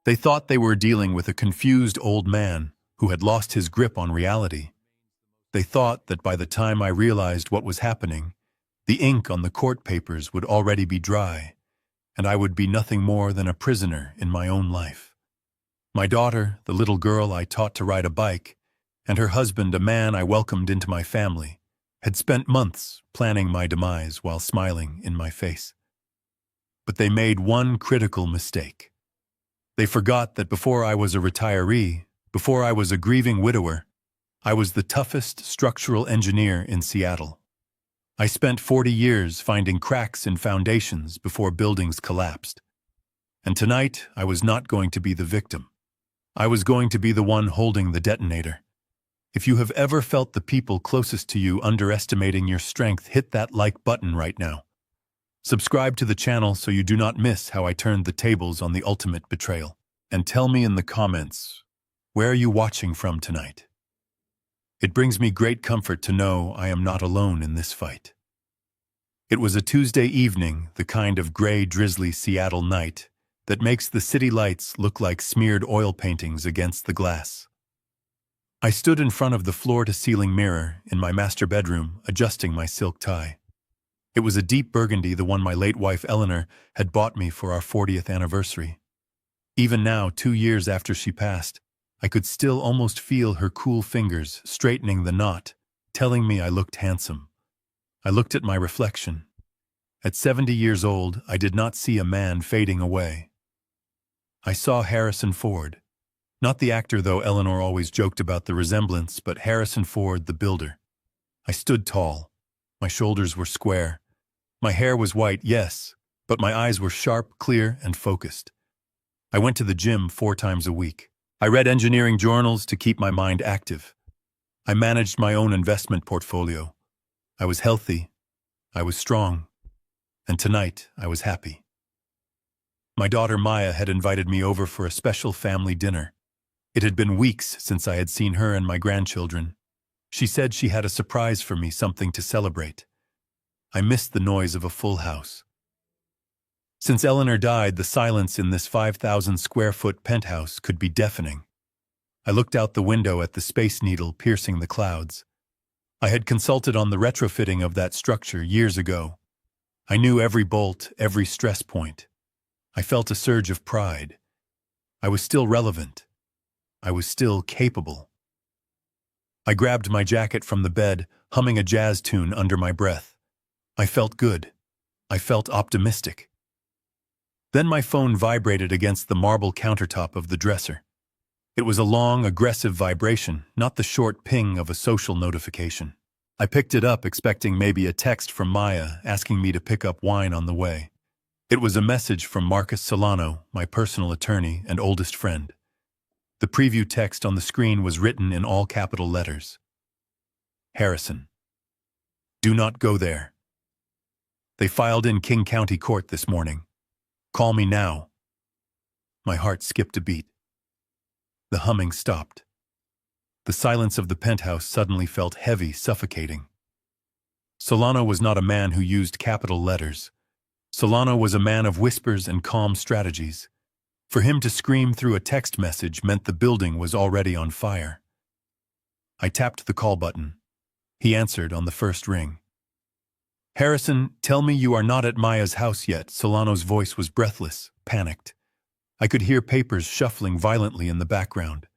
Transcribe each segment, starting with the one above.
They thought they were dealing with a confused old man who had lost his grip on reality. They thought that by the time I realized what was happening, the ink on the court papers would already be dry, and I would be nothing more than a prisoner in my own life. My daughter, the little girl I taught to ride a bike, and her husband, a man I welcomed into my family, had spent months planning my demise while smiling in my face. But they made one critical mistake. They forgot that before I was a retiree, before I was a grieving widower, I was the toughest structural engineer in Seattle. I spent 40 years finding cracks in foundations before buildings collapsed. And tonight, I was not going to be the victim. I was going to be the one holding the detonator. If you have ever felt the people closest to you underestimating your strength, hit that like button right now. Subscribe to the channel so you do not miss how I turned the tables on the ultimate betrayal. And tell me in the comments, where are you watching from tonight? It brings me great comfort to know I am not alone in this fight. It was a Tuesday evening, the kind of gray, drizzly Seattle night that makes the city lights look like smeared oil paintings against the glass. I stood in front of the floor-to-ceiling mirror in my master bedroom, adjusting my silk tie. It was a deep burgundy, the one my late wife Eleanor had bought me for our 40th anniversary. Even now, 2 years after she passed, I could still almost feel her cool fingers straightening the knot, telling me I looked handsome. I looked at my reflection. At 70 years old, I did not see a man fading away. I saw Harrison Ford. Not the actor, though Eleanor always joked about the resemblance, but Harrison Ford, the builder. I stood tall. My shoulders were square. My hair was white, yes, but my eyes were sharp, clear, and focused. I went to the gym 4 times a week. I read engineering journals to keep my mind active. I managed my own investment portfolio. I was healthy. I was strong. And tonight, I was happy. My daughter Maya had invited me over for a special family dinner. It had been weeks since I had seen her and my grandchildren. She said she had a surprise for me, something to celebrate. I missed the noise of a full house. Since Eleanor died, the silence in this 5,000-square-foot penthouse could be deafening. I looked out the window at the Space Needle piercing the clouds. I had consulted on the retrofitting of that structure years ago. I knew every bolt, every stress point. I felt a surge of pride. I was still relevant. I was still capable. I grabbed my jacket from the bed, humming a jazz tune under my breath. I felt good. I felt optimistic. Then my phone vibrated against the marble countertop of the dresser. It was a long, aggressive vibration, not the short ping of a social notification. I picked it up, expecting maybe a text from Maya asking me to pick up wine on the way. It was a message from Marcus Solano, my personal attorney and oldest friend. The preview text on the screen was written in all capital letters. Harrison. Do not go there. They filed in King County Court this morning. Call me now. My heart skipped a beat. The humming stopped. The silence of the penthouse suddenly felt heavy, suffocating. Solano was not a man who used capital letters. Solano was a man of whispers and calm strategies. For him to scream through a text message meant the building was already on fire. I tapped the call button. He answered on the first ring. Harrison, tell me you are not at Maya's house yet. Solano's voice was breathless, panicked. I could hear papers shuffling violently in the background.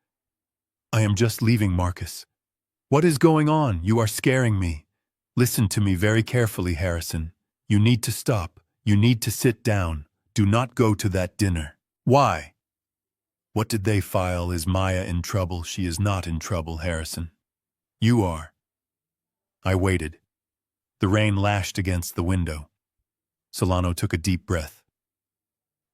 I am just leaving, Marcus. What is going on? You are scaring me. Listen to me very carefully, Harrison. You need to stop. You need to sit down. Do not go to that dinner. Why? What did they file? Is Maya in trouble? She is not in trouble, Harrison. You are. I waited. The rain lashed against the window. Solano took a deep breath.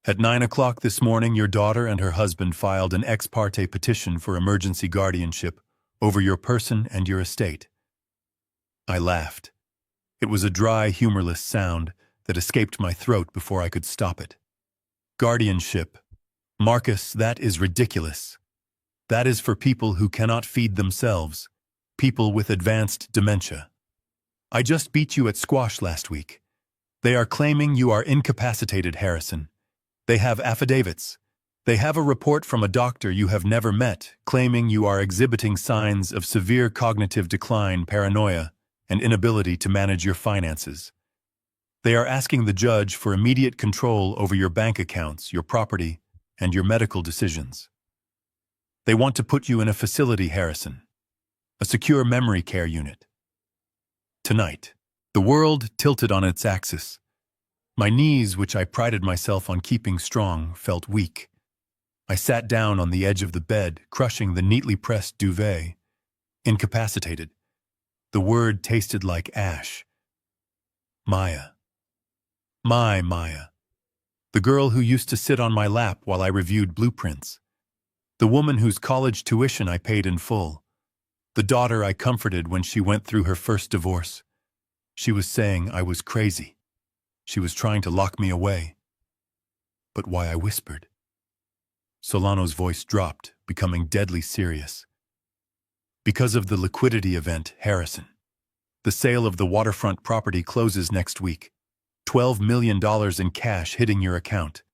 At 9 o'clock this morning, your daughter and her husband filed an ex parte petition for emergency guardianship over your person and your estate. I laughed. It was a dry, humorless sound that escaped my throat before I could stop it. Guardianship. Marcus, that is ridiculous. That is for people who cannot feed themselves, people with advanced dementia. I just beat you at squash last week. They are claiming you are incapacitated, Harrison. They have affidavits. They have a report from a doctor you have never met, claiming you are exhibiting signs of severe cognitive decline, paranoia, and inability to manage your finances. They are asking the judge for immediate control over your bank accounts, your property, and your medical decisions. They want to put you in a facility, Harrison, a secure memory care unit. Tonight, the world tilted on its axis. My knees, which I prided myself on keeping strong, felt weak. I sat down on the edge of the bed, crushing the neatly pressed duvet. Incapacitated. The word tasted like ash. Maya. My Maya. The girl who used to sit on my lap while I reviewed blueprints. The woman whose college tuition I paid in full. The daughter I comforted when she went through her first divorce. She was saying I was crazy. She was trying to lock me away. But why I whispered? Solano's voice dropped, becoming deadly serious. Because of the liquidity event, Harrison. The sale of the waterfront property closes next week. $12 million in cash hitting your account.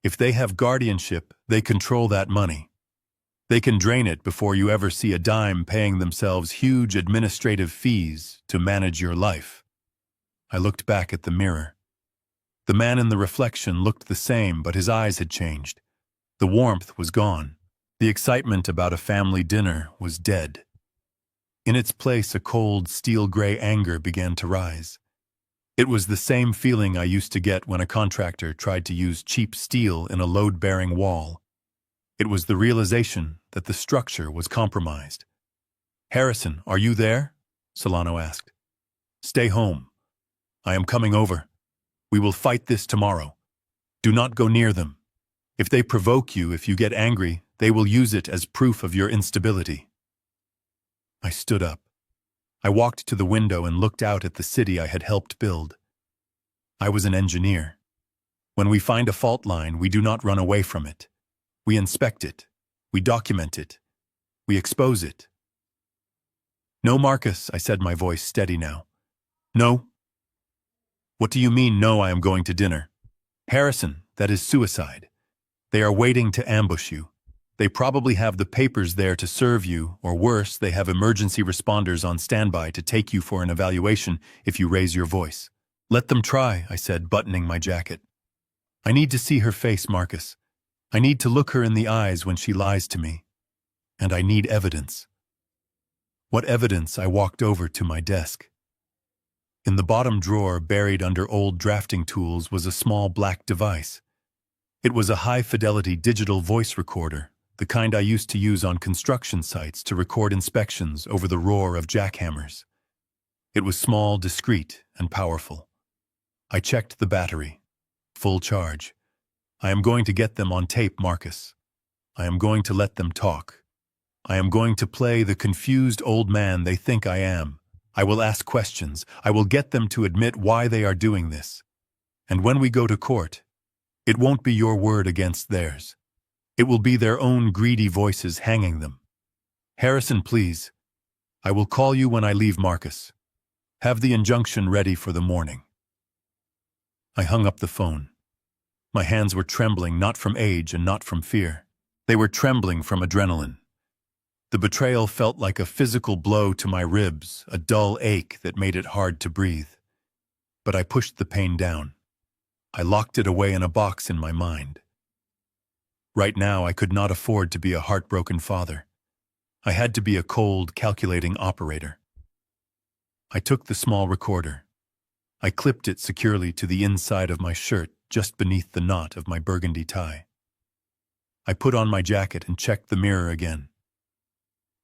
If they have guardianship, they control that money. They can drain it before you ever see a dime, paying themselves huge administrative fees to manage your life. I looked back at the mirror. The man in the reflection looked the same, but his eyes had changed. The warmth was gone. The excitement about a family dinner was dead. In its place, a cold, steel-gray anger began to rise. It was the same feeling I used to get when a contractor tried to use cheap steel in a load-bearing wall. It was the realization that the structure was compromised. "Harrison, are you there?" Solano asked. "Stay home. I am coming over. We will fight this tomorrow. Do not go near them. If they provoke you, if you get angry, they will use it as proof of your instability." I stood up. I walked to the window and looked out at the city I had helped build. I was an engineer. When we find a fault line, we do not run away from it. We inspect it. We document it. We expose it. "No, Marcus," I said, my voice steady now. "No." "What do you mean, no? I am going to dinner." "Harrison, that is suicide. They are waiting to ambush you. They probably have the papers there to serve you, or worse, they have emergency responders on standby to take you for an evaluation if you raise your voice." "Let them try," I said, buttoning my jacket. "I need to see her face, Marcus. I need to look her in the eyes when she lies to me. And I need evidence." What evidence? I walked over to my desk. In the bottom drawer, buried under old drafting tools, was a small black device. It was a high-fidelity digital voice recorder, the kind I used to use on construction sites to record inspections over the roar of jackhammers. It was small, discreet, and powerful. I checked the battery. Full charge. I am going to get them on tape, Marcus. I am going to let them talk. I am going to play the confused old man they think I am. I will ask questions. I will get them to admit why they are doing this. And when we go to court, it won't be your word against theirs. It will be their own greedy voices hanging them. "Harrison, please. I will call you when I leave, Marcus. Have the injunction ready for the morning." I hung up the phone. My hands were trembling, not from age and not from fear. They were trembling from adrenaline. The betrayal felt like a physical blow to my ribs, a dull ache that made it hard to breathe. But I pushed the pain down. I locked it away in a box in my mind. Right now, I could not afford to be a heartbroken father. I had to be a cold, calculating operator. I took the small recorder. I clipped it securely to the inside of my shirt, just beneath the knot of my burgundy tie. I put on my jacket and checked the mirror again.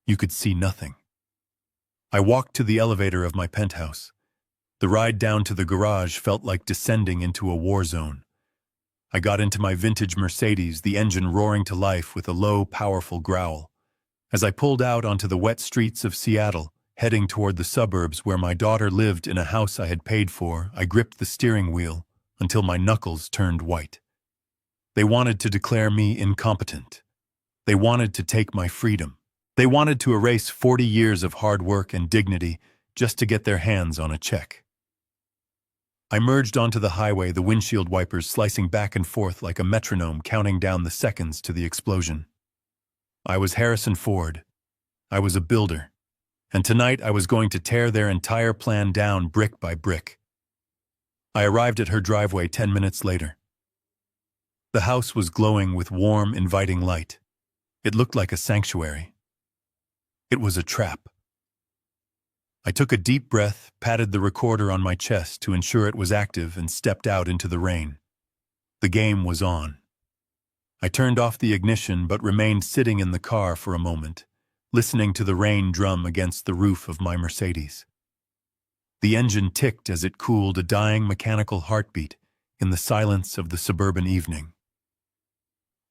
You could see nothing. I walked to the elevator of my penthouse. The ride down to the garage felt like descending into a war zone. I got into my vintage Mercedes, the engine roaring to life with a low, powerful growl. As I pulled out onto the wet streets of Seattle, heading toward the suburbs where my daughter lived in a house I had paid for, I gripped the steering wheel until my knuckles turned white. They wanted to declare me incompetent. They wanted to take my freedom. They wanted to erase 40 years of hard work and dignity just to get their hands on a check. I merged onto the highway, the windshield wipers slicing back and forth like a metronome counting down the seconds to the explosion. I was Harrison Ford. I was a builder. And tonight I was going to tear their entire plan down brick by brick. I arrived at her driveway 10 minutes later. The house was glowing with warm, inviting light. It looked like a sanctuary. It was a trap. I took a deep breath, patted the recorder on my chest to ensure it was active, and stepped out into the rain. The game was on. I turned off the ignition but remained sitting in the car for a moment, listening to the rain drum against the roof of my Mercedes. The engine ticked as it cooled, a dying mechanical heartbeat in the silence of the suburban evening.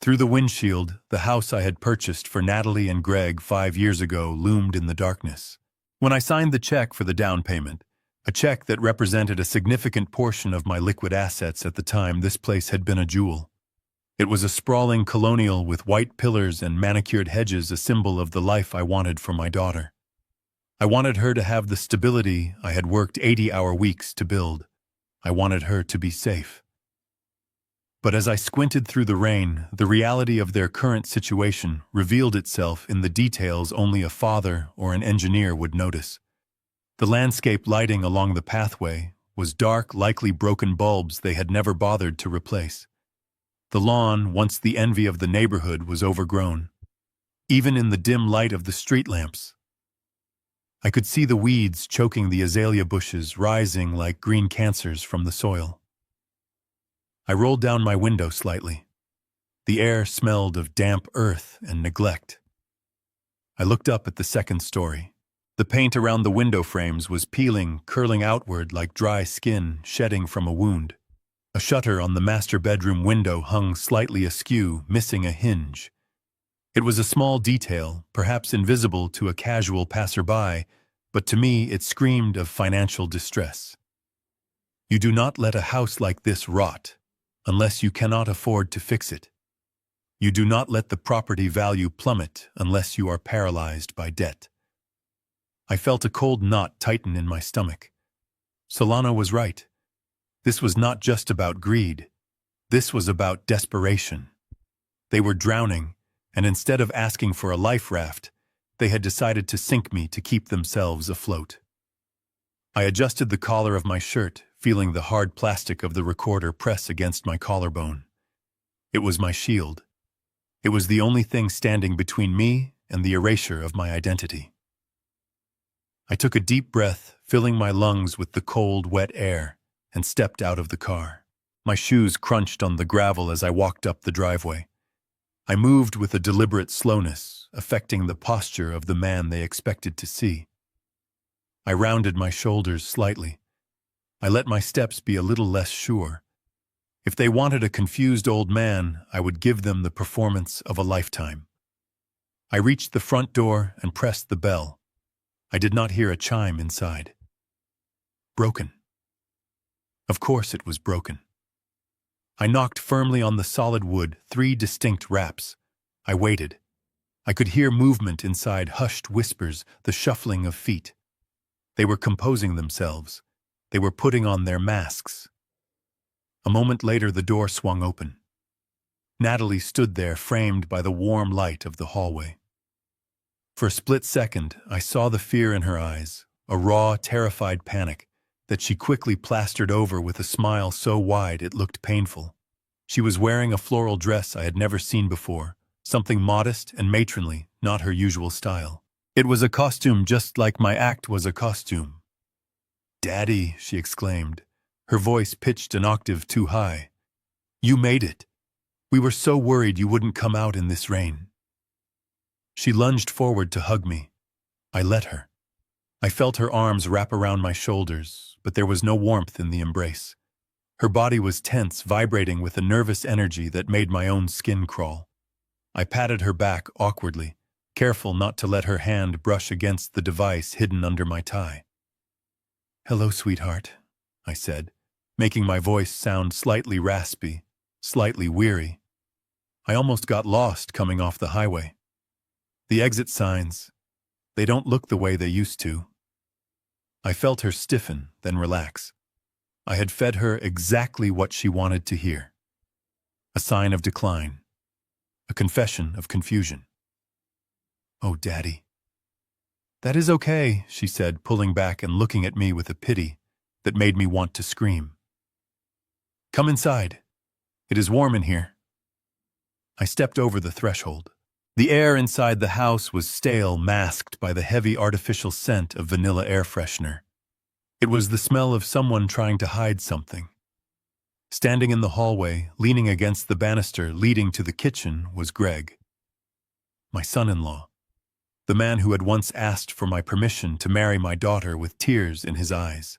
Through the windshield, the house I had purchased for Natalie and Greg 5 years ago loomed in the darkness. When I signed the check for the down payment, a check that represented a significant portion of my liquid assets at the time, this place had been a jewel. It was a sprawling colonial with white pillars and manicured hedges, a symbol of the life I wanted for my daughter. I wanted her to have the stability I had worked 80-hour weeks to build. I wanted her to be safe. But as I squinted through the rain, the reality of their current situation revealed itself in the details only a father or an engineer would notice. The landscape lighting along the pathway was dark, likely broken bulbs they had never bothered to replace. The lawn, once the envy of the neighborhood, was overgrown. Even in the dim light of the street lamps, I could see the weeds choking the azalea bushes, rising like green cancers from the soil. I rolled down my window slightly. The air smelled of damp earth and neglect. I looked up at the second story. The paint around the window frames was peeling, curling outward like dry skin shedding from a wound. A shutter on the master bedroom window hung slightly askew, missing a hinge. It was a small detail, perhaps invisible to a casual passerby, but to me it screamed of financial distress. You do not let a house like this rot unless you cannot afford to fix it. You do not let the property value plummet unless you are paralyzed by debt. I felt a cold knot tighten in my stomach. Solana was right. This was not just about greed. This was about desperation. They were drowning, and instead of asking for a life raft, they had decided to sink me to keep themselves afloat. I adjusted the collar of my shirt, feeling the hard plastic of the recorder press against my collarbone. It was my shield. It was the only thing standing between me and the erasure of my identity. I took a deep breath, filling my lungs with the cold, wet air, and stepped out of the car. My shoes crunched on the gravel as I walked up the driveway. I moved with a deliberate slowness, affecting the posture of the man they expected to see. I rounded my shoulders slightly. I let my steps be a little less sure. If they wanted a confused old man, I would give them the performance of a lifetime. I reached the front door and pressed the bell. I did not hear a chime inside. Broken. Of course it was broken. I knocked firmly on the solid wood, 3 distinct raps. I waited. I could hear movement inside, hushed whispers, the shuffling of feet. They were composing themselves. They were putting on their masks. A moment later, the door swung open. Natalie stood there, framed by the warm light of the hallway. For a split second, I saw the fear in her eyes, a raw, terrified panic that she quickly plastered over with a smile so wide it looked painful. She was wearing a floral dress I had never seen before, something modest and matronly, not her usual style. It was a costume just like my act was a costume. "Daddy," she exclaimed, her voice pitched an octave too high. "You made it. We were so worried you wouldn't come out in this rain." She lunged forward to hug me. I let her. I felt her arms wrap around my shoulders, but there was no warmth in the embrace. Her body was tense, vibrating with a nervous energy that made my own skin crawl. I patted her back awkwardly, careful not to let her hand brush against the device hidden under my tie. "Hello, sweetheart," I said, making my voice sound slightly raspy, slightly weary. I almost got lost coming off the highway. The exit signs, they don't look the way they used to. I felt her stiffen, then relax. I had fed her exactly what she wanted to hear. A sign of decline. A confession of confusion. "Oh, Daddy." "That is okay," she said, pulling back and looking at me with a pity that made me want to scream. "Come inside. It is warm in here." I stepped over the threshold. The air inside the house was stale, masked by the heavy artificial scent of vanilla air freshener. It was the smell of someone trying to hide something. Standing in the hallway, leaning against the banister leading to the kitchen, was Greg. My son-in-law. The man who had once asked for my permission to marry my daughter with tears in his eyes.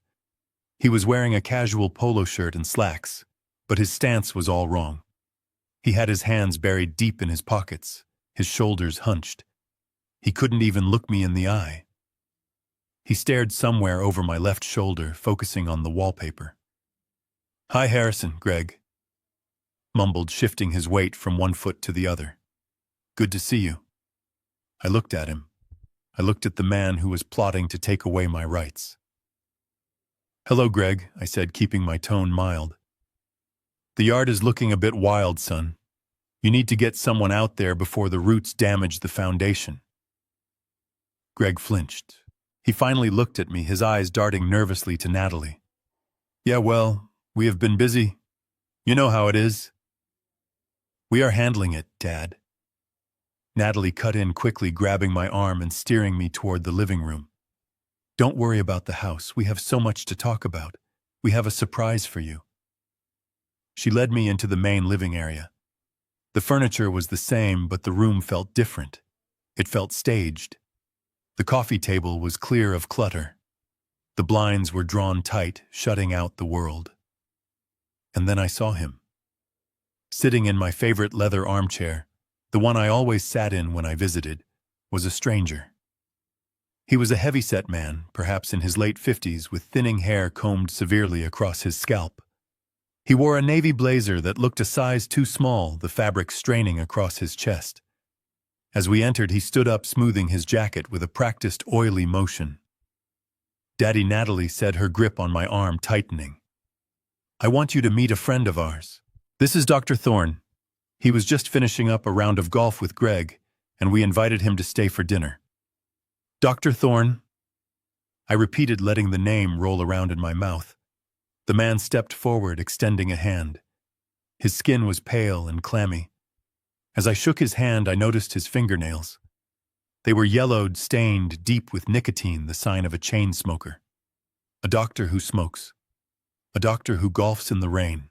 He was wearing a casual polo shirt and slacks, but his stance was all wrong. He had his hands buried deep in his pockets, his shoulders hunched. He couldn't even look me in the eye. He stared somewhere over my left shoulder, focusing on the wallpaper. "Hi, Harrison," Greg mumbled, shifting his weight from one foot to the other. "Good to see you." I looked at him. I looked at the man who was plotting to take away my rights. "Hello, Greg," I said, keeping my tone mild. "The yard is looking a bit wild, son. You need to get someone out there before the roots damage the foundation." Greg flinched. He finally looked at me, his eyes darting nervously to Natalie. "Yeah, well, we have been busy. You know how it is." "We are handling it, Dad." Natalie cut in quickly, grabbing my arm and steering me toward the living room. "Don't worry about the house. We have so much to talk about. We have a surprise for you." She led me into the main living area. The furniture was the same, but the room felt different. It felt staged. The coffee table was clear of clutter. The blinds were drawn tight, shutting out the world. And then I saw him. Sitting in my favorite leather armchair, the one I always sat in when I visited, was a stranger. He was a heavy-set man, perhaps in his late 50s, with thinning hair combed severely across his scalp. He wore a navy blazer that looked a size too small, the fabric straining across his chest. As we entered, he stood up, smoothing his jacket with a practiced, oily motion. "Daddy," Natalie said, her grip on my arm tightening. "I want you to meet a friend of ours. This is Dr. Thorne. He was just finishing up a round of golf with Greg, and we invited him to stay for dinner." "Dr. Thorne?" I repeated, letting the name roll around in my mouth. The man stepped forward, extending a hand. His skin was pale and clammy. As I shook his hand, I noticed his fingernails. They were yellowed, stained deep with nicotine, the sign of a chain smoker. A doctor who smokes. A doctor who golfs in the rain.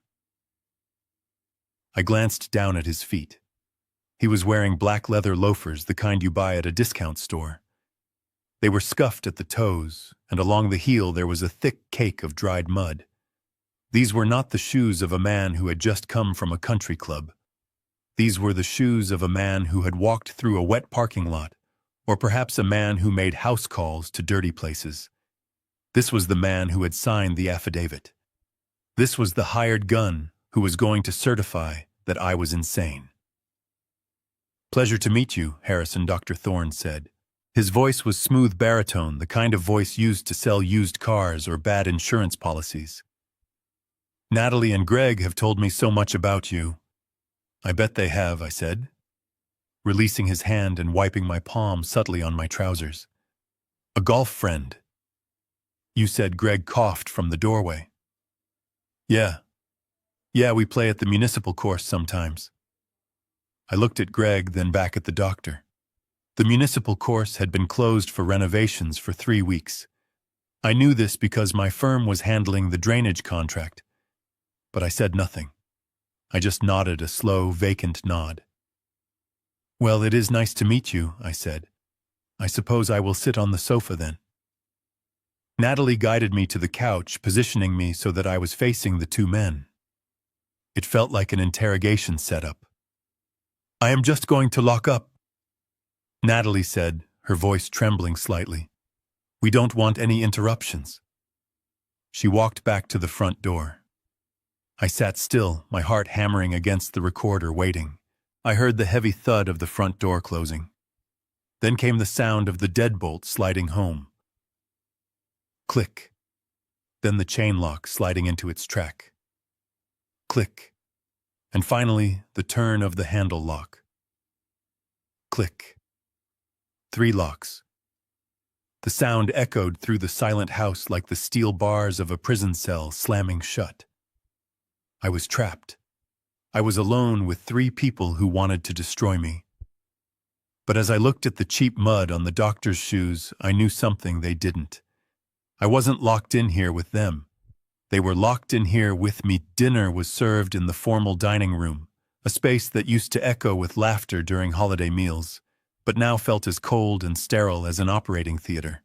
I glanced down at his feet. He was wearing black leather loafers, the kind you buy at a discount store. They were scuffed at the toes, and along the heel there was a thick cake of dried mud. These were not the shoes of a man who had just come from a country club. These were the shoes of a man who had walked through a wet parking lot, or perhaps a man who made house calls to dirty places. This was the man who had signed the affidavit. This was the hired gun who was going to certify that I was insane. "Pleasure to meet you, Harrison," Dr. Thorne said. His voice was smooth baritone, the kind of voice used to sell used cars or bad insurance policies. "Natalie and Greg have told me so much about you." "I bet they have," I said, releasing his hand and wiping my palm subtly on my trousers. "A golf friend." "You said," Greg coughed from the doorway. Yeah, we play at the municipal course sometimes." I looked at Greg, then back at the doctor. The municipal course had been closed for renovations for 3 weeks. I knew this because my firm was handling the drainage contract. But I said nothing. I just nodded, a slow, vacant nod. "Well, it is nice to meet you," I said. "I suppose I will sit on the sofa then." Natalie guided me to the couch, positioning me so that I was facing the two men. It felt like an interrogation setup. "I am just going to lock up," Natalie said, her voice trembling slightly. "We don't want any interruptions." She walked back to the front door. I sat still, my heart hammering against the recorder, waiting. I heard the heavy thud of the front door closing. Then came the sound of the deadbolt sliding home. Click. then the chain lock sliding into its track. Click. And finally, the turn of the handle lock. Click. 3 locks. The sound echoed through the silent house like the steel bars of a prison cell slamming shut. I was trapped. I was alone with 3 people who wanted to destroy me. But as I looked at the cheap mud on the doctor's shoes, I knew something they didn't. I wasn't locked in here with them. They were locked in here with me. Dinner was served in the formal dining room, a space that used to echo with laughter during holiday meals, but now felt as cold and sterile as an operating theater.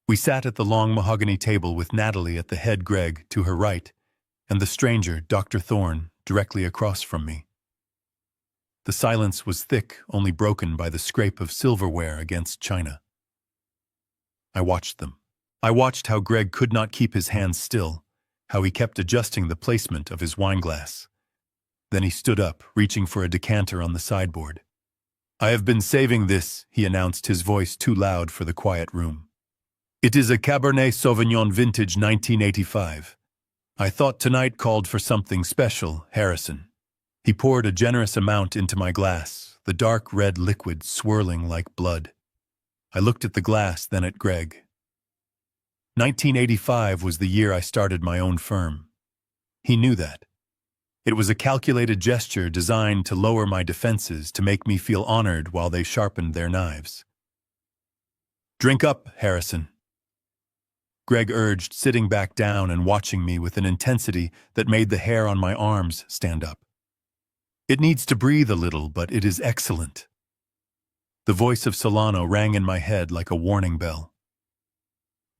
We sat at the long mahogany table with Natalie at the head, Greg to her right, and the stranger, Dr. Thorne, directly across from me. The silence was thick, only broken by the scrape of silverware against china. I watched them. I watched how Greg could not keep his hands still, how he kept adjusting the placement of his wineglass. Then he stood up, reaching for a decanter on the sideboard. "I have been saving this," he announced, his voice too loud for the quiet room. "It is a Cabernet Sauvignon vintage 1985. I thought tonight called for something special, Harrison." He poured a generous amount into my glass, the dark red liquid swirling like blood. I looked at the glass, then at Greg. 1985 was the year I started my own firm. He knew that. It was a calculated gesture designed to lower my defenses, to make me feel honored while they sharpened their knives. "Drink up, Harrison," Greg urged, sitting back down and watching me with an intensity that made the hair on my arms stand up. "It needs to breathe a little, but it is excellent." The voice of Solano rang in my head like a warning bell.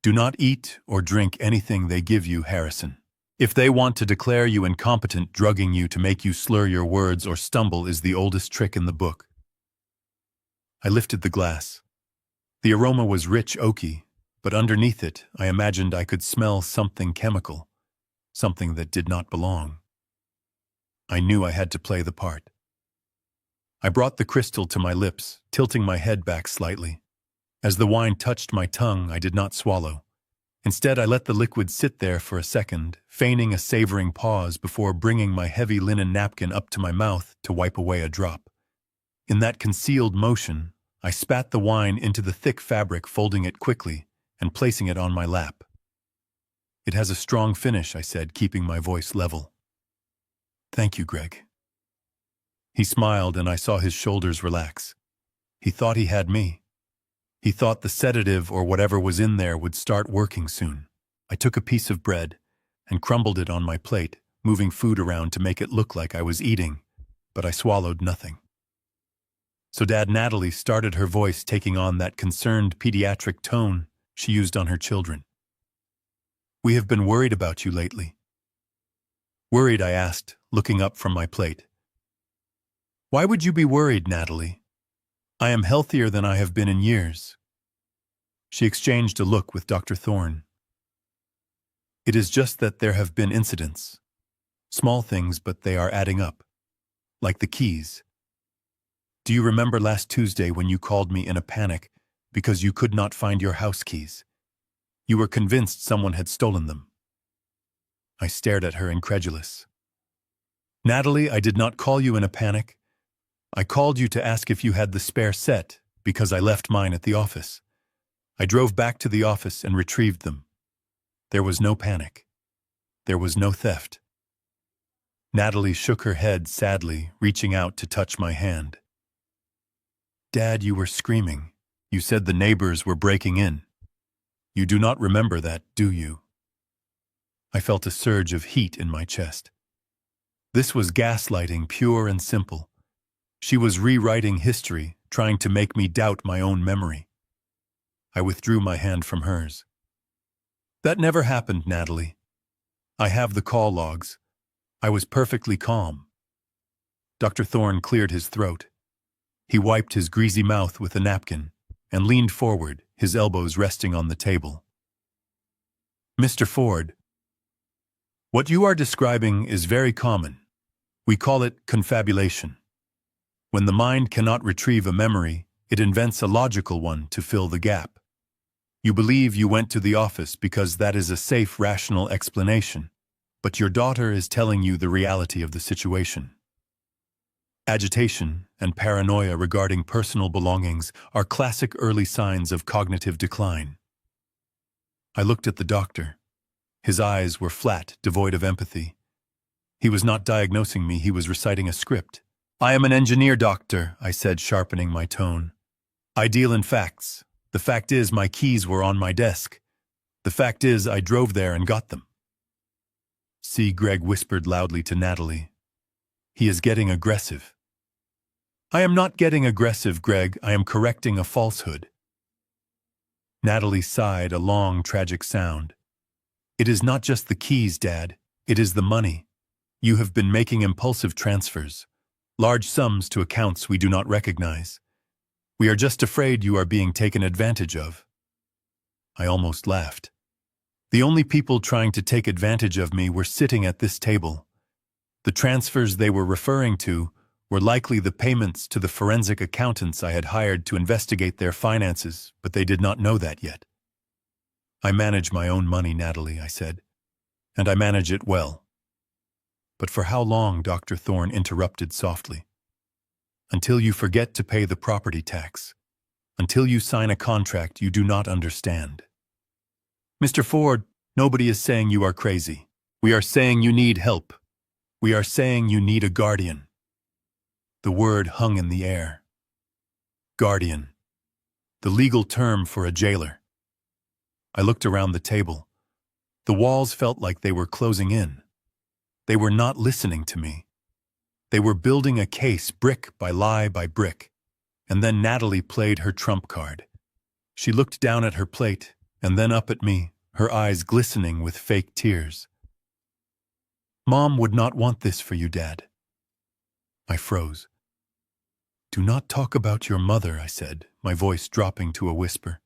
"Do not eat or drink anything they give you, Harrison. If they want to declare you incompetent, drugging you to make you slur your words or stumble is the oldest trick in the book." I lifted the glass. The aroma was rich, oaky, but underneath it, I imagined I could smell something chemical, something that did not belong. I knew I had to play the part. I brought the crystal to my lips, tilting my head back slightly. As the wine touched my tongue, I did not swallow. Instead, I let the liquid sit there for a second, feigning a savoring pause before bringing my heavy linen napkin up to my mouth to wipe away a drop. In that concealed motion, I spat the wine into the thick fabric, folding it quickly and placing it on my lap. "It has a strong finish," I said, keeping my voice level. "Thank you, Greg." He smiled, and I saw his shoulders relax. He thought he had me. He thought the sedative or whatever was in there would start working soon. I took a piece of bread and crumbled it on my plate, moving food around to make it look like I was eating, but I swallowed nothing. "So Dad," Natalie started, her voice taking on that concerned pediatric tone she used on her children. "We have been worried about you lately." "Worried?" I asked, looking up from my plate. "Why would you be worried, Natalie? I am healthier than I have been in years." She exchanged a look with Dr. Thorne. "It is just that there have been incidents. Small things, but they are adding up. Like the keys. Do you remember last Tuesday when you called me in a panic because you could not find your house keys? You were convinced someone had stolen them." I stared at her, incredulous. "Natalie, I did not call you in a panic. I called you to ask if you had the spare set, because I left mine at the office. I drove back to the office and retrieved them. There was no panic. There was no theft." Natalie shook her head sadly, reaching out to touch my hand. "Dad, you were screaming. You said the neighbors were breaking in. You do not remember that, do you?" I felt a surge of heat in my chest. This was gaslighting, pure and simple. She was rewriting history, trying to make me doubt my own memory. I withdrew my hand from hers. "That never happened, Natalie. I have the call logs. I was perfectly calm." Dr. Thorne cleared his throat. He wiped his greasy mouth with a napkin and leaned forward, his elbows resting on the table. "Mr. Ford, what you are describing is very common. We call it confabulation. When the mind cannot retrieve a memory, it invents a logical one to fill the gap. You believe you went to the office because that is a safe, rational explanation. But your daughter is telling you the reality of the situation. Agitation and paranoia regarding personal belongings are classic early signs of cognitive decline. I looked at the doctor. His eyes were flat, devoid of empathy. He was not diagnosing me, he was reciting a script. "I am an engineer, doctor," I said, sharpening my tone. "I deal in facts. The fact is my keys were on my desk. The fact is I drove there and got them." See, Greg whispered loudly to Natalie. "He is getting aggressive." "I am not getting aggressive, Greg. I am correcting a falsehood." Natalie sighed, a long, tragic sound. "It is not just the keys, Dad. It is the money. You have been making impulsive transfers, large sums to accounts we do not recognize. We are just afraid you are being taken advantage of." I almost laughed. The only people trying to take advantage of me were sitting at this table. The transfers they were referring to were likely the payments to the forensic accountants I had hired to investigate their finances, but they did not know that yet. "I manage my own money, Natalie," I said, "and I manage it well." "But for how long?" Dr. Thorne interrupted softly. "Until you forget to pay the property tax. Until you sign a contract you do not understand." "Mr. Ford, nobody is saying you are crazy. We are saying you need help. We are saying you need a guardian." The word hung in the air. Guardian. The legal term for a jailer. I looked around the table. The walls felt like they were closing in. They were not listening to me. They were building a case brick by lie by brick. And then Natalie played her trump card. She looked down at her plate and then up at me, her eyes glistening with fake tears. "Mom would not want this for you, Dad." I froze. "Do not talk about your mother," I said, my voice dropping to a whisper.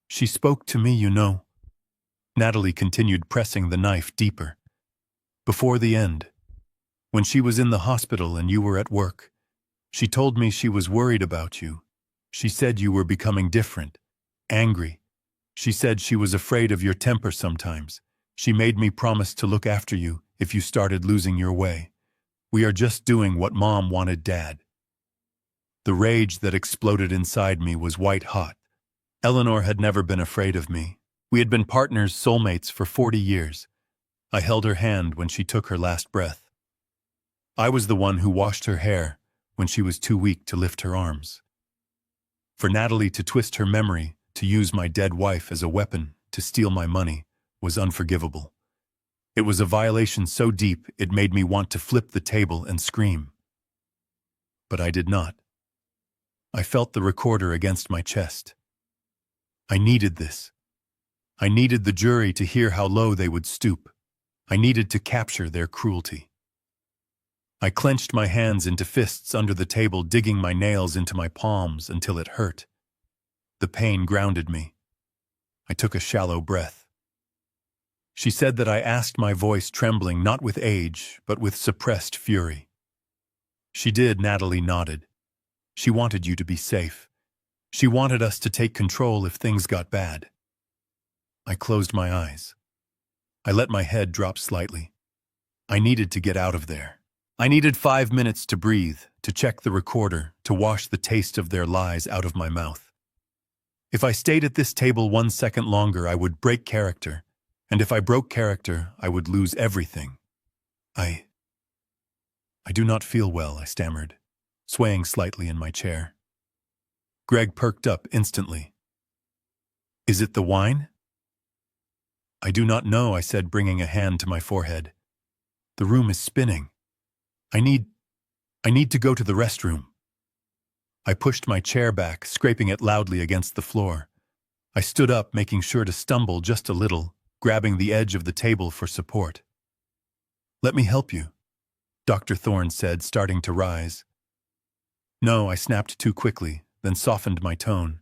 "She spoke to me, you know." Natalie continued pressing the knife deeper. "Before the end, when she was in the hospital and you were at work, she told me she was worried about you. She said you were becoming different, angry. She said she was afraid of your temper sometimes. She made me promise to look after you if you started losing your way. We are just doing what Mom wanted, Dad." The rage that exploded inside me was white hot. Eleanor had never been afraid of me. We had been partners, soulmates for 40 years. I held her hand when she took her last breath. I was the one who washed her hair when she was too weak to lift her arms. For Natalie to twist her memory, to use my dead wife as a weapon to steal my money, was unforgivable. It was a violation so deep it made me want to flip the table and scream. But I did not. I felt the recorder against my chest. I needed this. I needed the jury to hear how low they would stoop. I needed to capture their cruelty. I clenched my hands into fists under the table, digging my nails into my palms until it hurt. The pain grounded me. I took a shallow breath. She said that I asked, my voice trembling not with age, but with suppressed fury. "She did," Natalie nodded. "She wanted you to be safe. She wanted us to take control if things got bad." I closed my eyes. I let my head drop slightly. I needed to get out of there. I needed 5 minutes to breathe, to check the recorder, to wash the taste of their lies out of my mouth. If I stayed at this table 1 second longer, I would break character. And if I broke character, I would lose everything. I do not feel well," I stammered, swaying slightly in my chair. Greg perked up instantly. "Is it the wine?" "I do not know," I said, bringing a hand to my forehead. "The room is spinning. I need to go to the restroom." I pushed my chair back, scraping it loudly against the floor. I stood up, making sure to stumble just a little, grabbing the edge of the table for support. "Let me help you," Dr. Thorne said, starting to rise. "No," I snapped too quickly, then softened my tone.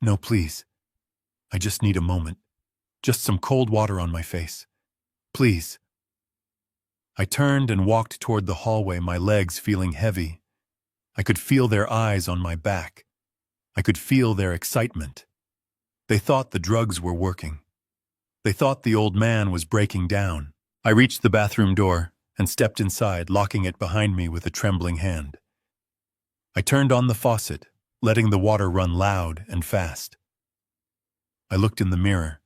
"No, please. I just need a moment. Just some cold water on my face. Please." I turned and walked toward the hallway, my legs feeling heavy. I could feel their eyes on my back. I could feel their excitement. They thought the drugs were working. They thought the old man was breaking down. I reached the bathroom door and stepped inside, locking it behind me with a trembling hand. I turned on the faucet, letting the water run loud and fast. I looked in the mirror.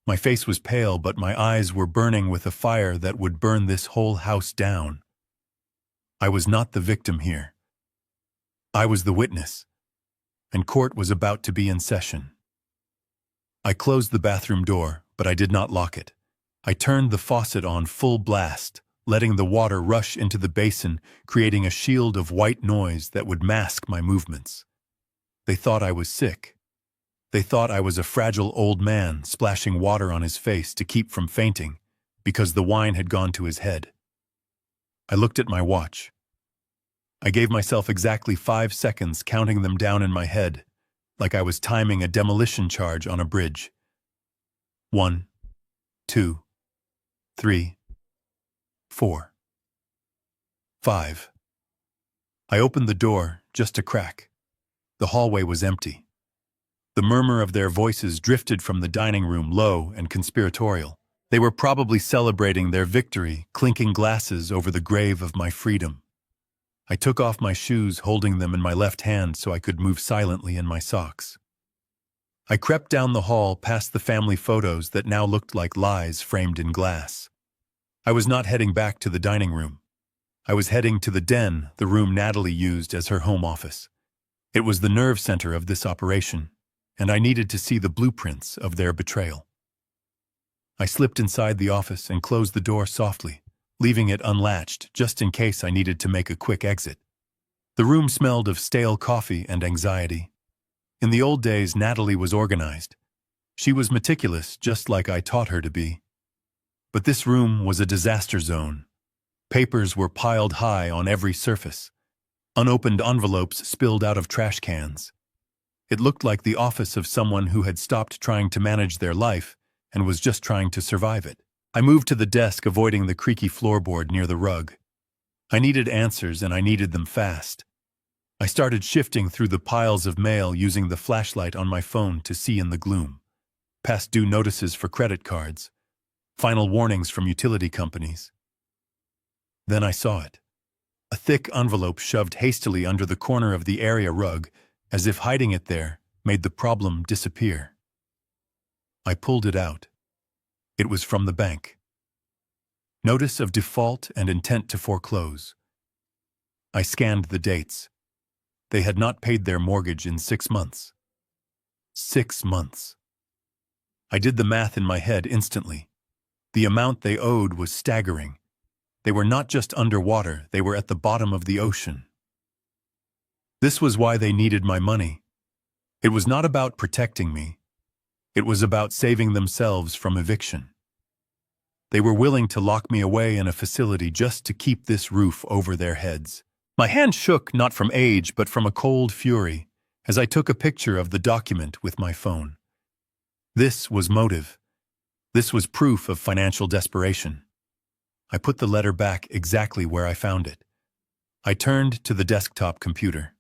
My face was pale, but my eyes were burning with a fire that would burn this whole house down. I was not the victim here. I was the witness, and court was about to be in session. I closed the bathroom door, but I did not lock it. I turned the faucet on full blast, letting the water rush into the basin, creating a shield of white noise that would mask my movements. They thought I was sick. They thought I was a fragile old man splashing water on his face to keep from fainting, because the wine had gone to his head. I looked at my watch. I gave myself exactly 5 seconds, counting them down in my head, like I was timing a demolition charge on a bridge. 1, 2, 3, 4, 5. I opened the door just a crack. The hallway was empty. The murmur of their voices drifted from the dining room, low and conspiratorial. They were probably celebrating their victory, clinking glasses over the grave of my freedom. I took off my shoes, holding them in my left hand so I could move silently in my socks. I crept down the hall past the family photos that now looked like lies framed in glass. I was not heading back to the dining room. I was heading to the den, the room Natalie used as her home office. It was the nerve center of this operation, and I needed to see the blueprints of their betrayal. I slipped inside the office and closed the door softly, leaving it unlatched just in case I needed to make a quick exit. The room smelled of stale coffee and anxiety. In the old days, Natalie was organized. She was meticulous, just like I taught her to be. But this room was a disaster zone. Papers were piled high on every surface. Unopened envelopes spilled out of trash cans. It looked like the office of someone who had stopped trying to manage their life and was just trying to survive it. I moved to the desk, avoiding the creaky floorboard near the rug. I needed answers, and I needed them fast. I started shifting through the piles of mail, using the flashlight on my phone to see in the gloom. Past due notices for credit cards. Final warnings from utility companies. Then I saw it. A thick envelope shoved hastily under the corner of the area rug, as if hiding it there made the problem disappear. I pulled it out. It was from the bank. Notice of default and intent to foreclose. I scanned the dates. They had not paid their mortgage in 6 months. 6 months. I did the math in my head instantly. The amount they owed was staggering. They were not just underwater, they were at the bottom of the ocean. This was why they needed my money. It was not about protecting me. It was about saving themselves from eviction. They were willing to lock me away in a facility just to keep this roof over their heads. My hand shook, not from age, but from a cold fury, as I took a picture of the document with my phone. This was motive. This was proof of financial desperation. I put the letter back exactly where I found it. I turned to the desktop computer.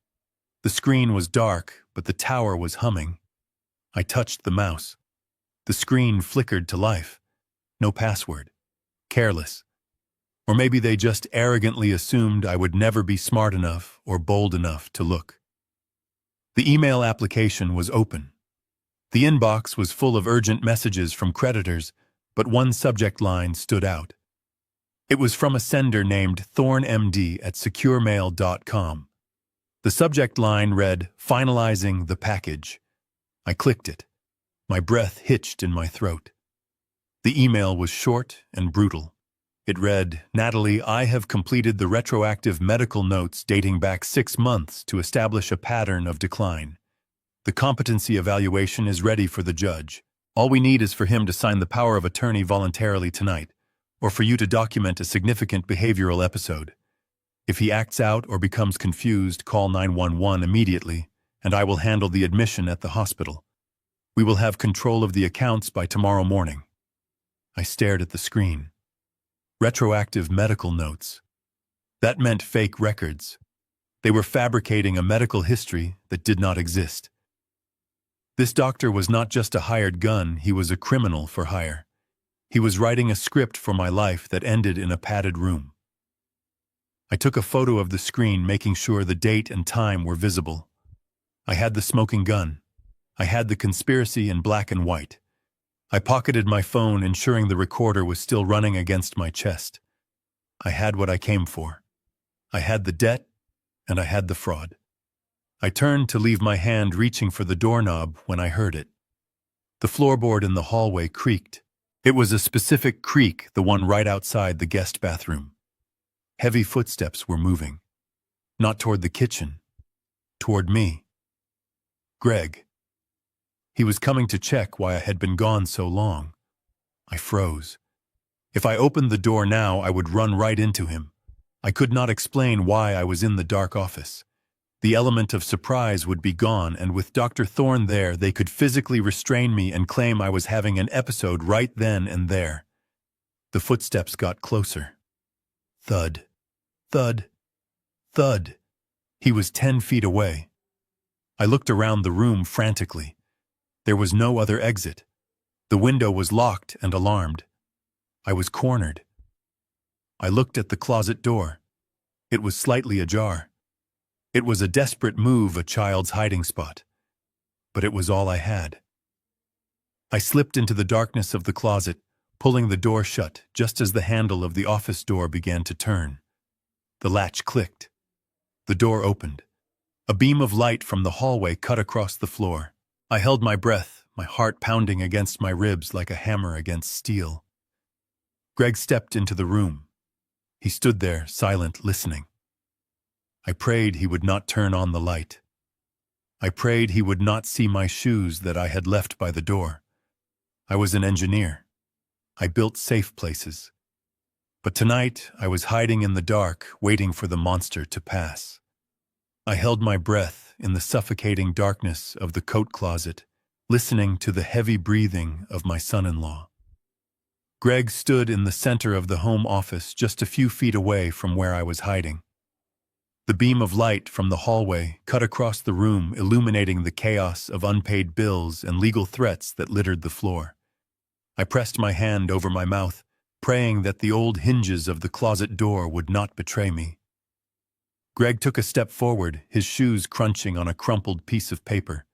The screen was dark, but the tower was humming. I touched the mouse. The screen flickered to life. No password. Careless. Or maybe they just arrogantly assumed I would never be smart enough or bold enough to look. The email application was open. The inbox was full of urgent messages from creditors, but one subject line stood out. It was from a sender named thornmd@securemail.com. The subject line read, "Finalizing the package." I clicked it. My breath hitched in my throat. The email was short and brutal. It read, "Natalie, I have completed the retroactive medical notes dating back 6 months to establish a pattern of decline. The competency evaluation is ready for the judge. All we need is for him to sign the power of attorney voluntarily tonight, or for you to document a significant behavioral episode. If he acts out or becomes confused, call 911 immediately, and I will handle the admission at the hospital. We will have control of the accounts by tomorrow morning." I stared at the screen. Retroactive medical notes. That meant fake records. They were fabricating a medical history that did not exist. This doctor was not just a hired gun, he was a criminal for hire. He was writing a script for my life that ended in a padded room. I took a photo of the screen, making sure the date and time were visible. I had the smoking gun. I had the conspiracy in black and white. I pocketed my phone, ensuring the recorder was still running against my chest. I had what I came for. I had the debt, and I had the fraud. I turned to leave my hand reaching for the doorknob when I heard it. The floorboard in the hallway creaked. It was a specific creak, the one right outside the guest bathroom. Heavy footsteps were moving. Not toward the kitchen. Toward me. Greg. He was coming to check why I had been gone so long. I froze. If I opened the door now, I would run right into him. I could not explain why I was in the dark office. The element of surprise would be gone, and with Dr. Thorne there, they could physically restrain me and claim I was having an episode right then and there. The footsteps got closer. Thud. Thud. Thud. He was 10 feet away. I looked around the room frantically. There was no other exit. The window was locked and alarmed. I was cornered. I looked at the closet door. It was slightly ajar. It was a desperate move, a child's hiding spot. But it was all I had. I slipped into the darkness of the closet, pulling the door shut just as the handle of the office door began to turn. The latch clicked. The door opened. A beam of light from the hallway cut across the floor. I held my breath, my heart pounding against my ribs like a hammer against steel. Greg stepped into the room. He stood there, silent, listening. I prayed he would not turn on the light. I prayed he would not see my shoes that I had left by the door. I was an engineer. I built safe places. But tonight I was hiding in the dark, waiting for the monster to pass. I held my breath in the suffocating darkness of the coat closet, listening to the heavy breathing of my son-in-law. Greg stood in the center of the home office, just a few feet away from where I was hiding. The beam of light from the hallway cut across the room, illuminating the chaos of unpaid bills and legal threats that littered the floor. I pressed my hand over my mouth, praying that the old hinges of the closet door would not betray me. Greg took a step forward, his shoes crunching on a crumpled piece of paper.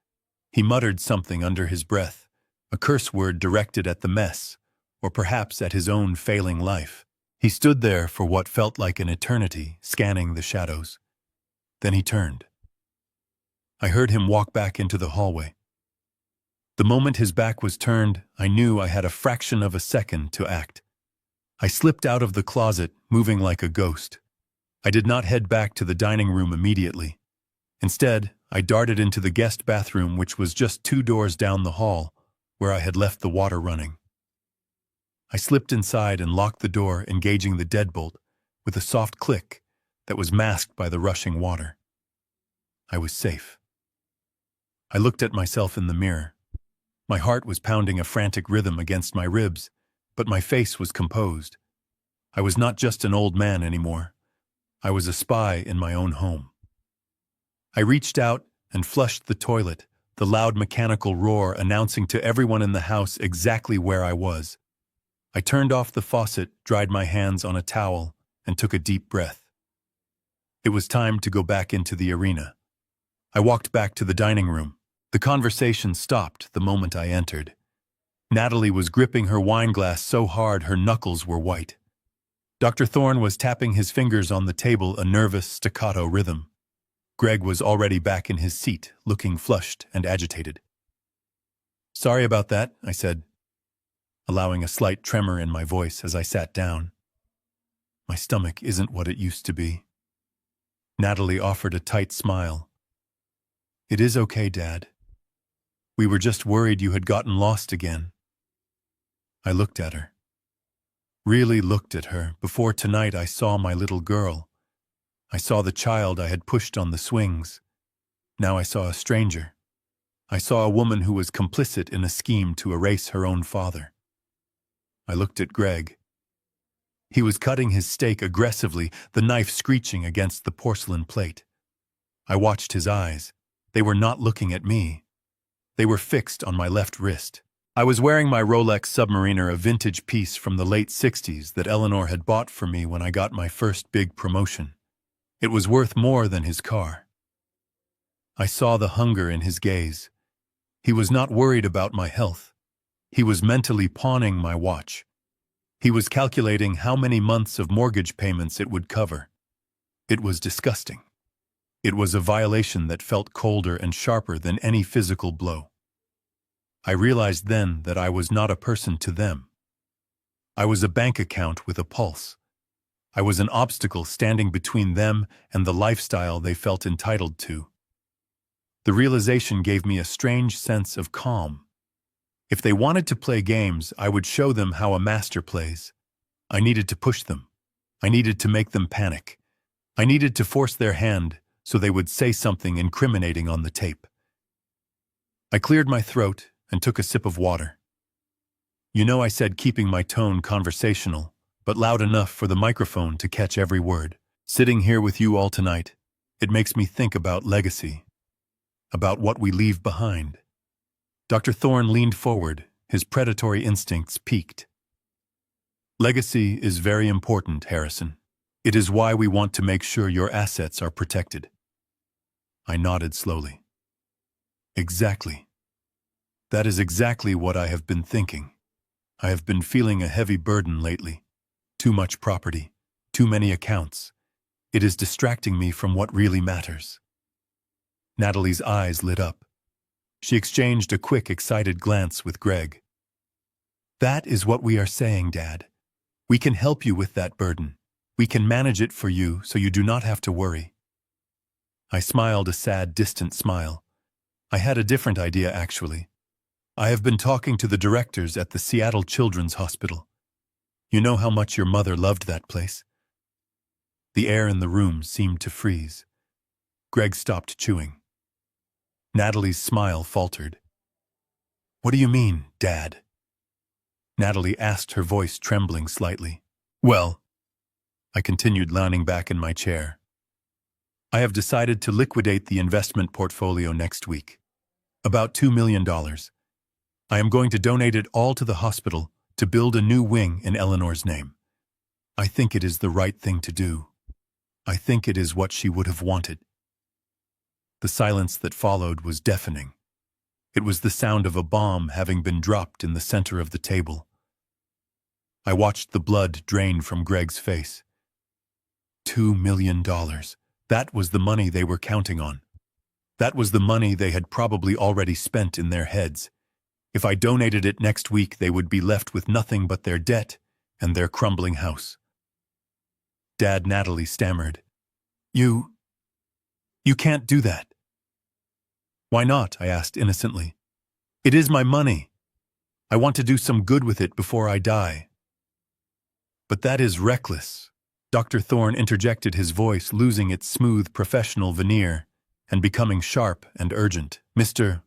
He muttered something under his breath, a curse word directed at the mess, or perhaps at his own failing life. He stood there for what felt like an eternity, scanning the shadows. Then he turned. I heard him walk back into the hallway. The moment his back was turned, I knew I had a fraction of a second to act. I slipped out of the closet, moving like a ghost. I did not head back to the dining room immediately. Instead, I darted into the guest bathroom, which was just 2 doors down the hall, where I had left the water running. I slipped inside and locked the door, engaging the deadbolt with a soft click that was masked by the rushing water. I was safe. I looked at myself in the mirror. My heart was pounding a frantic rhythm against my ribs, but my face was composed. I was not just an old man anymore. I was a spy in my own home. I reached out and flushed the toilet, the loud mechanical roar announcing to everyone in the house exactly where I was. I turned off the faucet, dried my hands on a towel, and took a deep breath. It was time to go back into the arena. I walked back to the dining room. The conversation stopped the moment I entered. Natalie was gripping her wine glass so hard her knuckles were white. Dr. Thorne was tapping his fingers on the table, a nervous staccato rhythm. Greg was already back in his seat, looking flushed and agitated. "Sorry about that," I said, allowing a slight tremor in my voice as I sat down. "My stomach isn't what it used to be." Natalie offered a tight smile. "It is okay, Dad. We were just worried you had gotten lost again." I looked at her. Really looked at her. Before tonight I saw my little girl. I saw the child I had pushed on the swings. Now I saw a stranger. I saw a woman who was complicit in a scheme to erase her own father. I looked at Greg. He was cutting his steak aggressively, the knife screeching against the porcelain plate. I watched his eyes. They were not looking at me. They were fixed on my left wrist. I was wearing my Rolex Submariner, a vintage piece from the late 60s that Eleanor had bought for me when I got my first big promotion. It was worth more than his car. I saw the hunger in his gaze. He was not worried about my health. He was mentally pawning my watch. He was calculating how many months of mortgage payments it would cover. It was disgusting. It was a violation that felt colder and sharper than any physical blow. I realized then that I was not a person to them. I was a bank account with a pulse. I was an obstacle standing between them and the lifestyle they felt entitled to. The realization gave me a strange sense of calm. If they wanted to play games, I would show them how a master plays. I needed to push them. I needed to make them panic. I needed to force their hand so they would say something incriminating on the tape. I cleared my throat and took a sip of water. You know, I said keeping my tone conversational, but loud enough for the microphone to catch every word. Sitting here with you all tonight, it makes me think about legacy, about what we leave behind. Dr. Thorne leaned forward, his predatory instincts peaked. Legacy is very important, Harrison. It is why we want to make sure your assets are protected. I nodded slowly. Exactly. That is exactly what I have been thinking. I have been feeling a heavy burden lately. Too much property, too many accounts. It is distracting me from what really matters. Natalie's eyes lit up. She exchanged a quick, excited glance with Greg. That is what we are saying, Dad. We can help you with that burden. We can manage it for you so you do not have to worry. I smiled a sad, distant smile. I had a different idea, actually. I have been talking to the directors at the Seattle Children's Hospital. You know how much your mother loved that place? The air in the room seemed to freeze. Greg stopped chewing. Natalie's smile faltered. What do you mean, Dad? Natalie asked, her voice trembling slightly. Well, I continued, leaning back in my chair. I have decided to liquidate the investment portfolio next week. About $2 million. I am going to donate it all to the hospital to build a new wing in Eleanor's name. I think it is the right thing to do. I think it is what she would have wanted. The silence that followed was deafening. It was the sound of a bomb having been dropped in the center of the table. I watched the blood drain from Greg's face. $2 million. That was the money they were counting on. That was the money they had probably already spent in their heads. If I donated it next week, they would be left with nothing but their debt and their crumbling house. Dad, Natalie stammered. You can't do that. Why not? I asked innocently. It is my money. I want to do some good with it before I die. But that is reckless. Dr. Thorne interjected, his voice losing its smooth professional veneer and becoming sharp and urgent. Mr.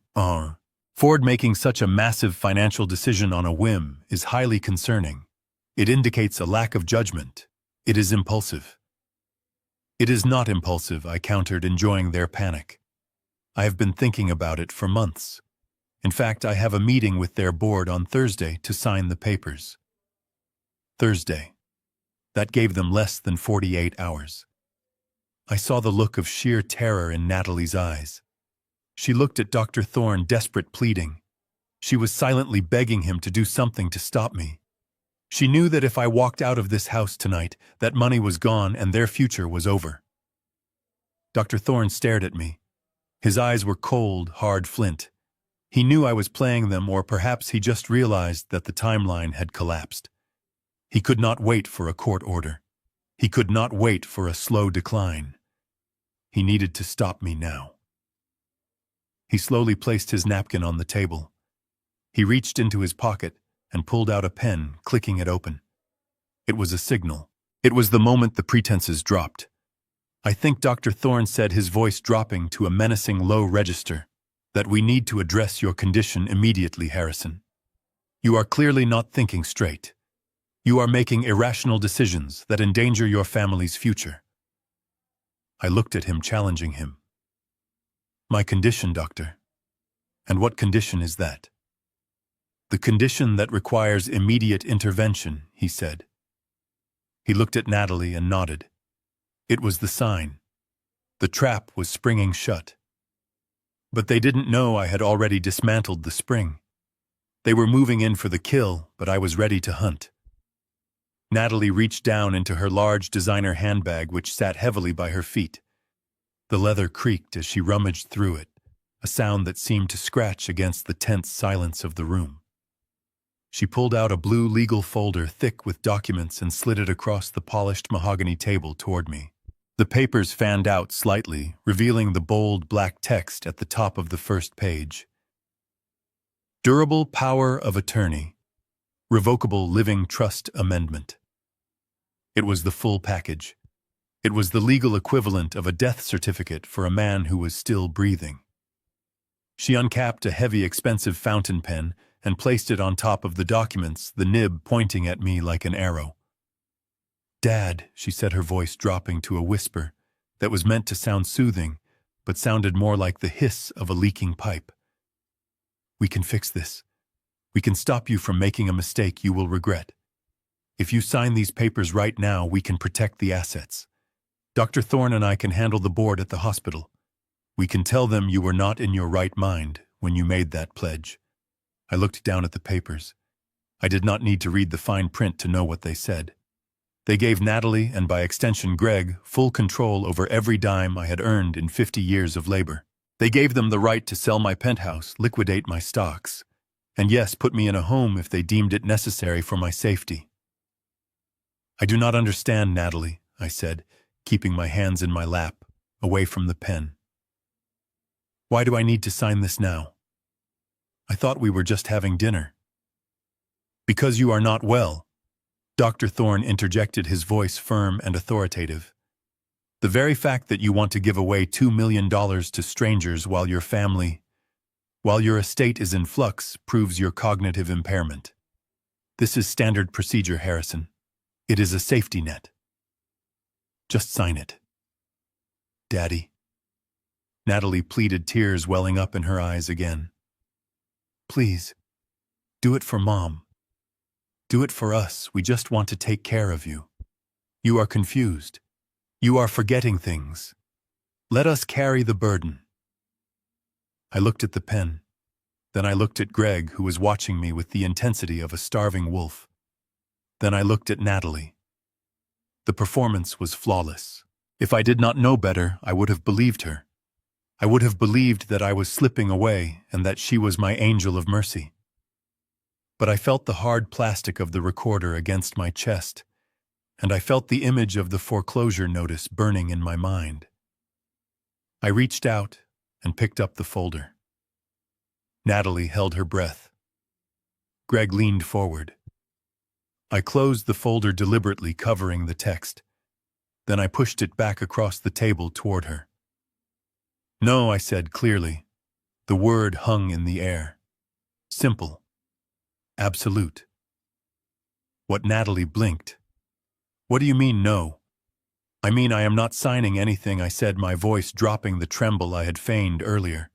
Ford making such a massive financial decision on a whim is highly concerning. It indicates a lack of judgment. It is impulsive. It is not impulsive, I countered, enjoying their panic. I have been thinking about it for months. In fact, I have a meeting with their board on Thursday to sign the papers. Thursday. That gave them less than 48 hours. I saw the look of sheer terror in Natalie's eyes. She looked at Dr. Thorne, desperate, pleading. She was silently begging him to do something to stop me. She knew that if I walked out of this house tonight, that money was gone and their future was over. Dr. Thorne stared at me. His eyes were cold, hard flint. He knew I was playing them, or perhaps he just realized that the timeline had collapsed. He could not wait for a court order. He could not wait for a slow decline. He needed to stop me now. He slowly placed his napkin on the table. He reached into his pocket and pulled out a pen, clicking it open. It was a signal. It was the moment the pretenses dropped. I think Dr. Thorne said, his voice dropping to a menacing low register, that we need to address your condition immediately, Harrison. You are clearly not thinking straight. You are making irrational decisions that endanger your family's future. I looked at him, challenging him. My condition, doctor. And what condition is that? The condition that requires immediate intervention, he said. He looked at Natalie and nodded. It was the sign. The trap was springing shut. But they didn't know I had already dismantled the spring. They were moving in for the kill, but I was ready to hunt. Natalie reached down into her large designer handbag, which sat heavily by her feet. The leather creaked as she rummaged through it, a sound that seemed to scratch against the tense silence of the room. She pulled out a blue legal folder thick with documents and slid it across the polished mahogany table toward me. The papers fanned out slightly, revealing the bold black text at the top of the first page. Durable Power of Attorney. Revocable Living Trust Amendment. It was the full package. It was the legal equivalent of a death certificate for a man who was still breathing. She uncapped a heavy, expensive fountain pen and placed it on top of the documents, the nib pointing at me like an arrow. "Dad," she said, her voice dropping to a whisper that was meant to sound soothing, but sounded more like the hiss of a leaking pipe. "We can fix this. We can stop you from making a mistake you will regret. If you sign these papers right now, we can protect the assets. Dr. Thorne and I can handle the board at the hospital. We can tell them you were not in your right mind when you made that pledge." I looked down at the papers. I did not need to read the fine print to know what they said. They gave Natalie, and by extension Greg, full control over every dime I had earned in 50 years of labor. They gave them the right to sell my penthouse, liquidate my stocks, and yes, put me in a home if they deemed it necessary for my safety. "I do not understand, Natalie," I said, keeping my hands in my lap, away from the pen. "Why do I need to sign this now? I thought we were just having dinner." "Because you are not well." Dr. Thorne interjected, his voice firm and authoritative. "The very fact that you want to give away $2 million to strangers while your estate is in flux proves your cognitive impairment. This is standard procedure, Harrison. It is a safety net. Just sign it." "Daddy." Natalie pleaded, tears welling up in her eyes again. "Please, do it for Mom. Do it for us. We just want to take care of you. You are confused. You are forgetting things. Let us carry the burden." I looked at the pen. Then I looked at Greg, who was watching me with the intensity of a starving wolf. Then I looked at Natalie. The performance was flawless. If I did not know better, I would have believed her. I would have believed that I was slipping away and that she was my angel of mercy. But I felt the hard plastic of the recorder against my chest, and I felt the image of the foreclosure notice burning in my mind. I reached out and picked up the folder. Natalie held her breath. Greg leaned forward. I closed the folder deliberately, covering the text. Then I pushed it back across the table toward her. "No," I said clearly. The word hung in the air. Simple. Absolute. What? Natalie blinked. "What do you mean, no?" "I mean I am not signing anything," I said, my voice dropping the tremble I had feigned earlier.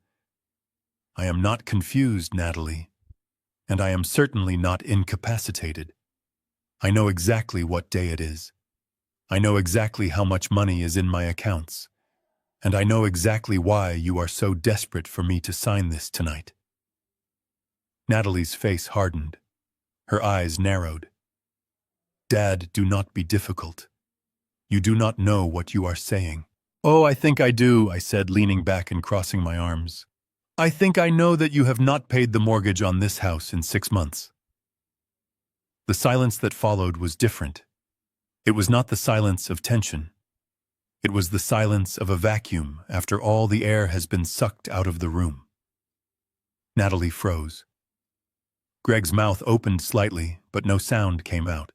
"I am not confused, Natalie, and I am certainly not incapacitated. I know exactly what day it is. I know exactly how much money is in my accounts. And I know exactly why you are so desperate for me to sign this tonight." Natalie's face hardened. Her eyes narrowed. "Dad, do not be difficult. You do not know what you are saying." "Oh, I think I do," I said, leaning back and crossing my arms. "I think I know that you have not paid the mortgage on this house in 6 months." The silence that followed was different. It was not the silence of tension. It was the silence of a vacuum after all the air has been sucked out of the room. Natalie froze. Greg's mouth opened slightly, but no sound came out.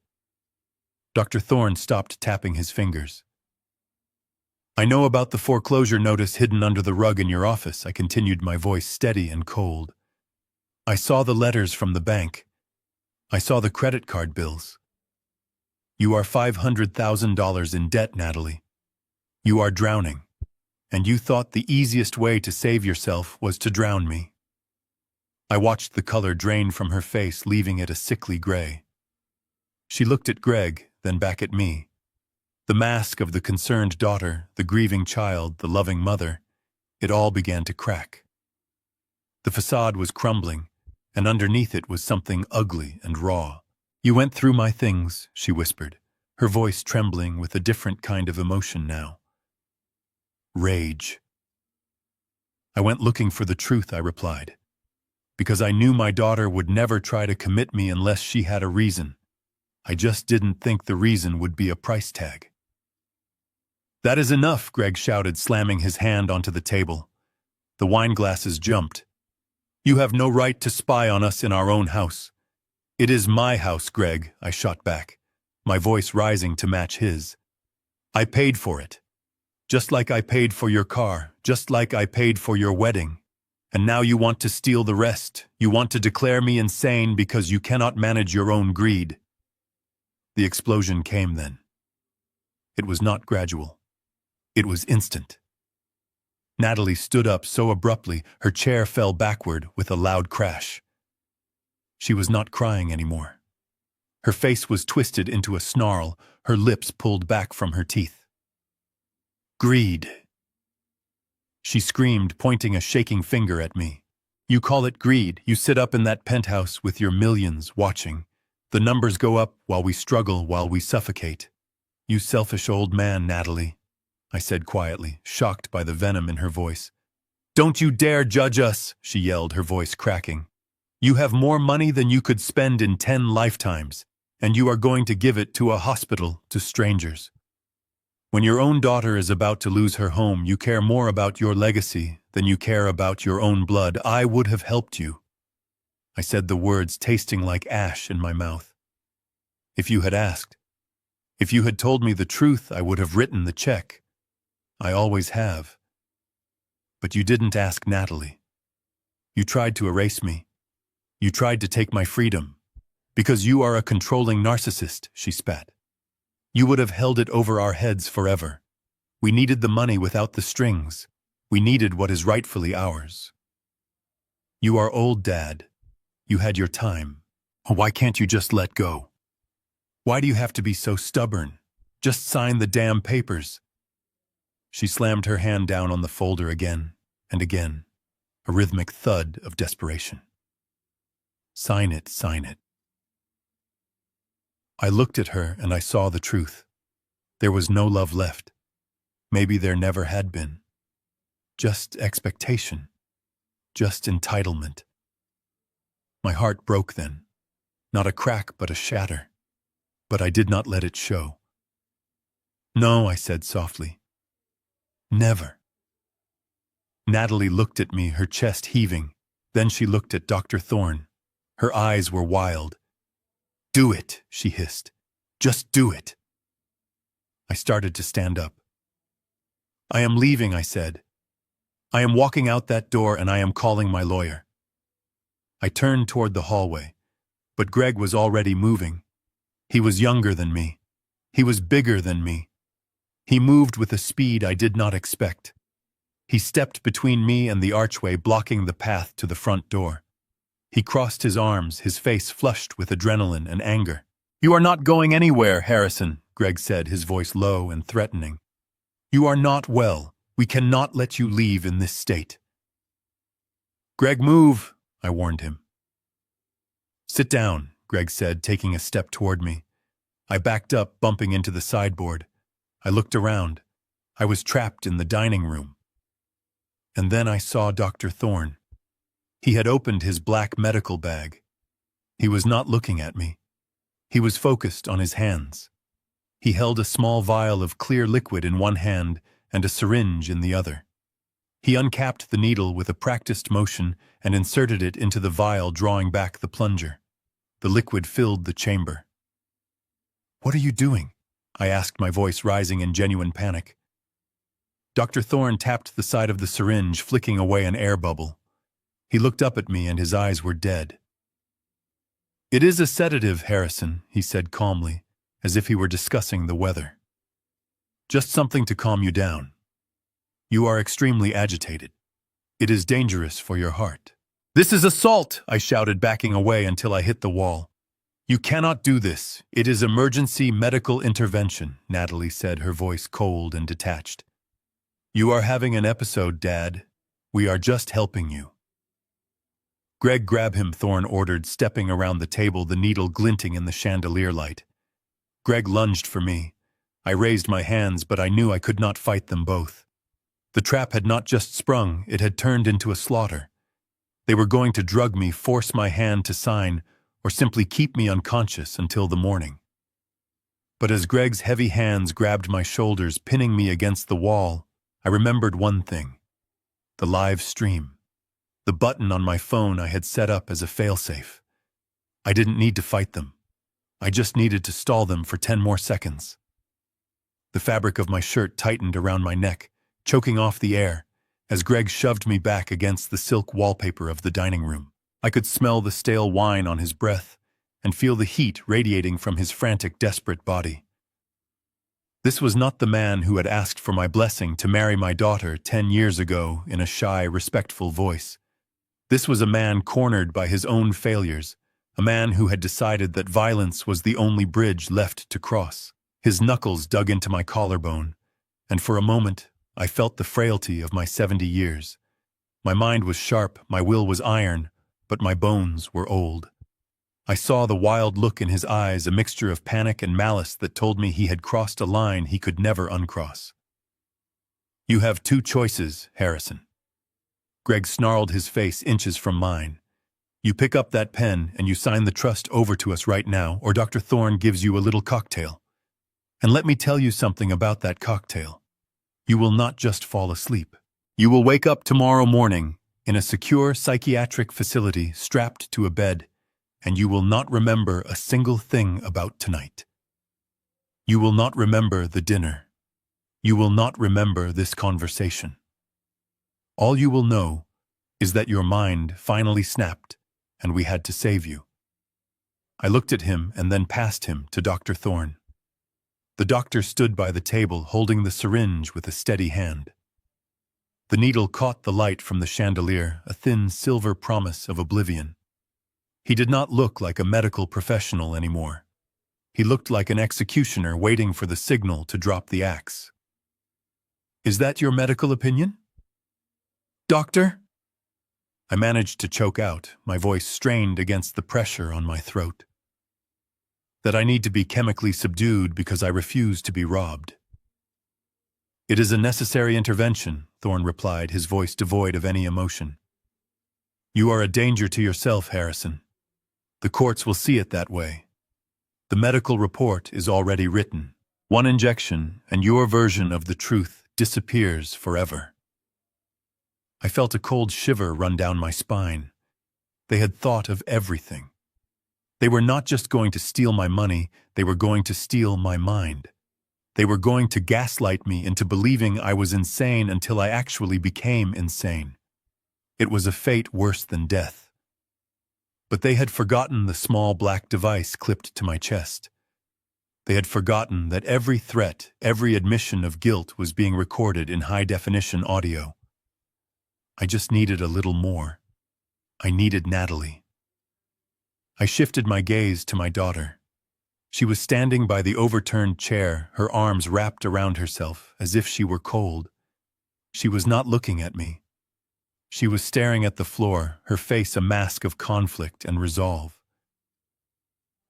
Dr. Thorne stopped tapping his fingers. "I know about the foreclosure notice hidden under the rug in your office," I continued, my voice steady and cold. "I saw the letters from the bank. I saw the credit card bills. You are $500,000 in debt, Natalie. You are drowning, and you thought the easiest way to save yourself was to drown me. I watched the color drain from her face, leaving it a sickly gray. She looked at Greg, then back at me. The mask of the concerned daughter, the grieving child, the loving mother, it all began to crack. The facade was crumbling, and underneath it was something ugly and raw. "You went through my things," she whispered, her voice trembling with a different kind of emotion now. Rage. "I went looking for the truth," I replied, "because I knew my daughter would never try to commit me unless she had a reason. I just didn't think the reason would be a price tag." "That is enough," Greg shouted, slamming his hand onto the table. The wine glasses jumped. "You have no right to spy on us in our own house." "It is my house, Greg," I shot back, my voice rising to match his. "I paid for it. Just like I paid for your car, just like I paid for your wedding. And now you want to steal the rest. You want to declare me insane because you cannot manage your own greed." The explosion came then. It was not gradual. It was instant. Natalie stood up so abruptly, her chair fell backward with a loud crash. She was not crying anymore. Her face was twisted into a snarl, her lips pulled back from her teeth. "Greed," she screamed, pointing a shaking finger at me. "You call it greed. You sit up in that penthouse with your millions, watching. The numbers go up while we struggle, while we suffocate. You selfish old man, Natalie," I said quietly, shocked by the venom in her voice. "Don't you dare judge us," she yelled, her voice cracking. "You have more money than you could spend in 10 lifetimes, and you are going to give it to a hospital, to strangers. When your own daughter is about to lose her home, you care more about your legacy than you care about your own blood. I would have helped you." I said the words tasting like ash in my mouth. "If you had asked, if you had told me the truth, I would have written the check. I always have. But you didn't ask, Natalie. You tried to erase me. You tried to take my freedom. Because you are a controlling narcissist," she spat. "You would have held it over our heads forever. We needed the money without the strings. We needed what is rightfully ours. You are old, Dad. You had your time. Why can't you just let go? Why do you have to be so stubborn? Just sign the damn papers." She slammed her hand down on the folder again and again, a rhythmic thud of desperation. "Sign it, sign it." I looked at her and I saw the truth. There was no love left. Maybe there never had been. Just expectation. Just entitlement. My heart broke then. Not a crack, but a shatter. But I did not let it show. "No," I said softly. "Never." Natalie looked at me, her chest heaving. Then she looked at Dr. Thorne. Her eyes were wild. "Do it," she hissed. "Just do it." I started to stand up. "I am leaving," I said. "I am walking out that door and I am calling my lawyer." I turned toward the hallway, but Greg was already moving. He was younger than me. He was bigger than me. He moved with a speed I did not expect. He stepped between me and the archway, blocking the path to the front door. He crossed his arms, his face flushed with adrenaline and anger. "You are not going anywhere, Harrison," Greg said, his voice low and threatening. "You are not well. We cannot let you leave in this state." "Greg, move," I warned him. "Sit down," Greg said, taking a step toward me. I backed up, bumping into the sideboard. I looked around. I was trapped in the dining room. And then I saw Dr. Thorne. He had opened his black medical bag. He was not looking at me. He was focused on his hands. He held a small vial of clear liquid in one hand and a syringe in the other. He uncapped the needle with a practiced motion and inserted it into the vial, drawing back the plunger. The liquid filled the chamber. "What are you doing?" I asked, my voice rising in genuine panic. Dr. Thorne tapped the side of the syringe, flicking away an air bubble. He looked up at me and his eyes were dead. "It is a sedative, Harrison," he said calmly, as if he were discussing the weather. "Just something to calm you down. You are extremely agitated. It is dangerous for your heart." "This is assault!" I shouted, backing away until I hit the wall. "You cannot do this. It is emergency medical intervention," Natalie said, her voice cold and detached. "You are having an episode, Dad. We are just helping you." "Greg, grab him," Thorne ordered, stepping around the table, the needle glinting in the chandelier light. Greg lunged for me. I raised my hands, but I knew I could not fight them both. The trap had not just sprung, it had turned into a slaughter. They were going to drug me, force my hand to sign, or simply keep me unconscious until the morning. But as Greg's heavy hands grabbed my shoulders, pinning me against the wall, I remembered one thing: the live stream. The button on my phone I had set up as a failsafe. I didn't need to fight them. I just needed to stall them for 10 more seconds. The fabric of my shirt tightened around my neck, choking off the air, as Greg shoved me back against the silk wallpaper of the dining room. I could smell the stale wine on his breath and feel the heat radiating from his frantic, desperate body. This was not the man who had asked for my blessing to marry my daughter 10 years ago in a shy, respectful voice. This was a man cornered by his own failures, a man who had decided that violence was the only bridge left to cross. His knuckles dug into my collarbone, and for a moment I felt the frailty of my 70 years. My mind was sharp, my will was iron, but my bones were old. I saw the wild look in his eyes, a mixture of panic and malice that told me he had crossed a line he could never uncross. "You have 2 choices, Harrison." Greg snarled, his face inches from mine. "You pick up that pen and you sign the trust over to us right now, or Dr. Thorne gives you a little cocktail. And let me tell you something about that cocktail. You will not just fall asleep. You will wake up tomorrow morning in a secure psychiatric facility strapped to a bed, and you will not remember a single thing about tonight. You will not remember the dinner. You will not remember this conversation. All you will know is that your mind finally snapped and we had to save you." I looked at him and then past him to Dr. Thorne. The doctor stood by the table, holding the syringe with a steady hand. The needle caught the light from the chandelier, a thin silver promise of oblivion. He did not look like a medical professional anymore. He looked like an executioner waiting for the signal to drop the axe. "Is that your medical opinion, Doctor?" I managed to choke out, my voice strained against the pressure on my throat. "That I need to be chemically subdued because I refuse to be robbed." "It is a necessary intervention," Thorne replied, his voice devoid of any emotion. "You are a danger to yourself, Harrison. The courts will see it that way. The medical report is already written. One injection, and your version of the truth disappears forever." I felt a cold shiver run down my spine. They had thought of everything. They were not just going to steal my money, they were going to steal my mind. They were going to gaslight me into believing I was insane until I actually became insane. It was a fate worse than death. But they had forgotten the small black device clipped to my chest. They had forgotten that every threat, every admission of guilt was being recorded in high-definition audio. I just needed a little more. I needed Natalie. I shifted my gaze to my daughter. She was standing by the overturned chair, her arms wrapped around herself, as if she were cold. She was not looking at me. She was staring at the floor, her face a mask of conflict and resolve.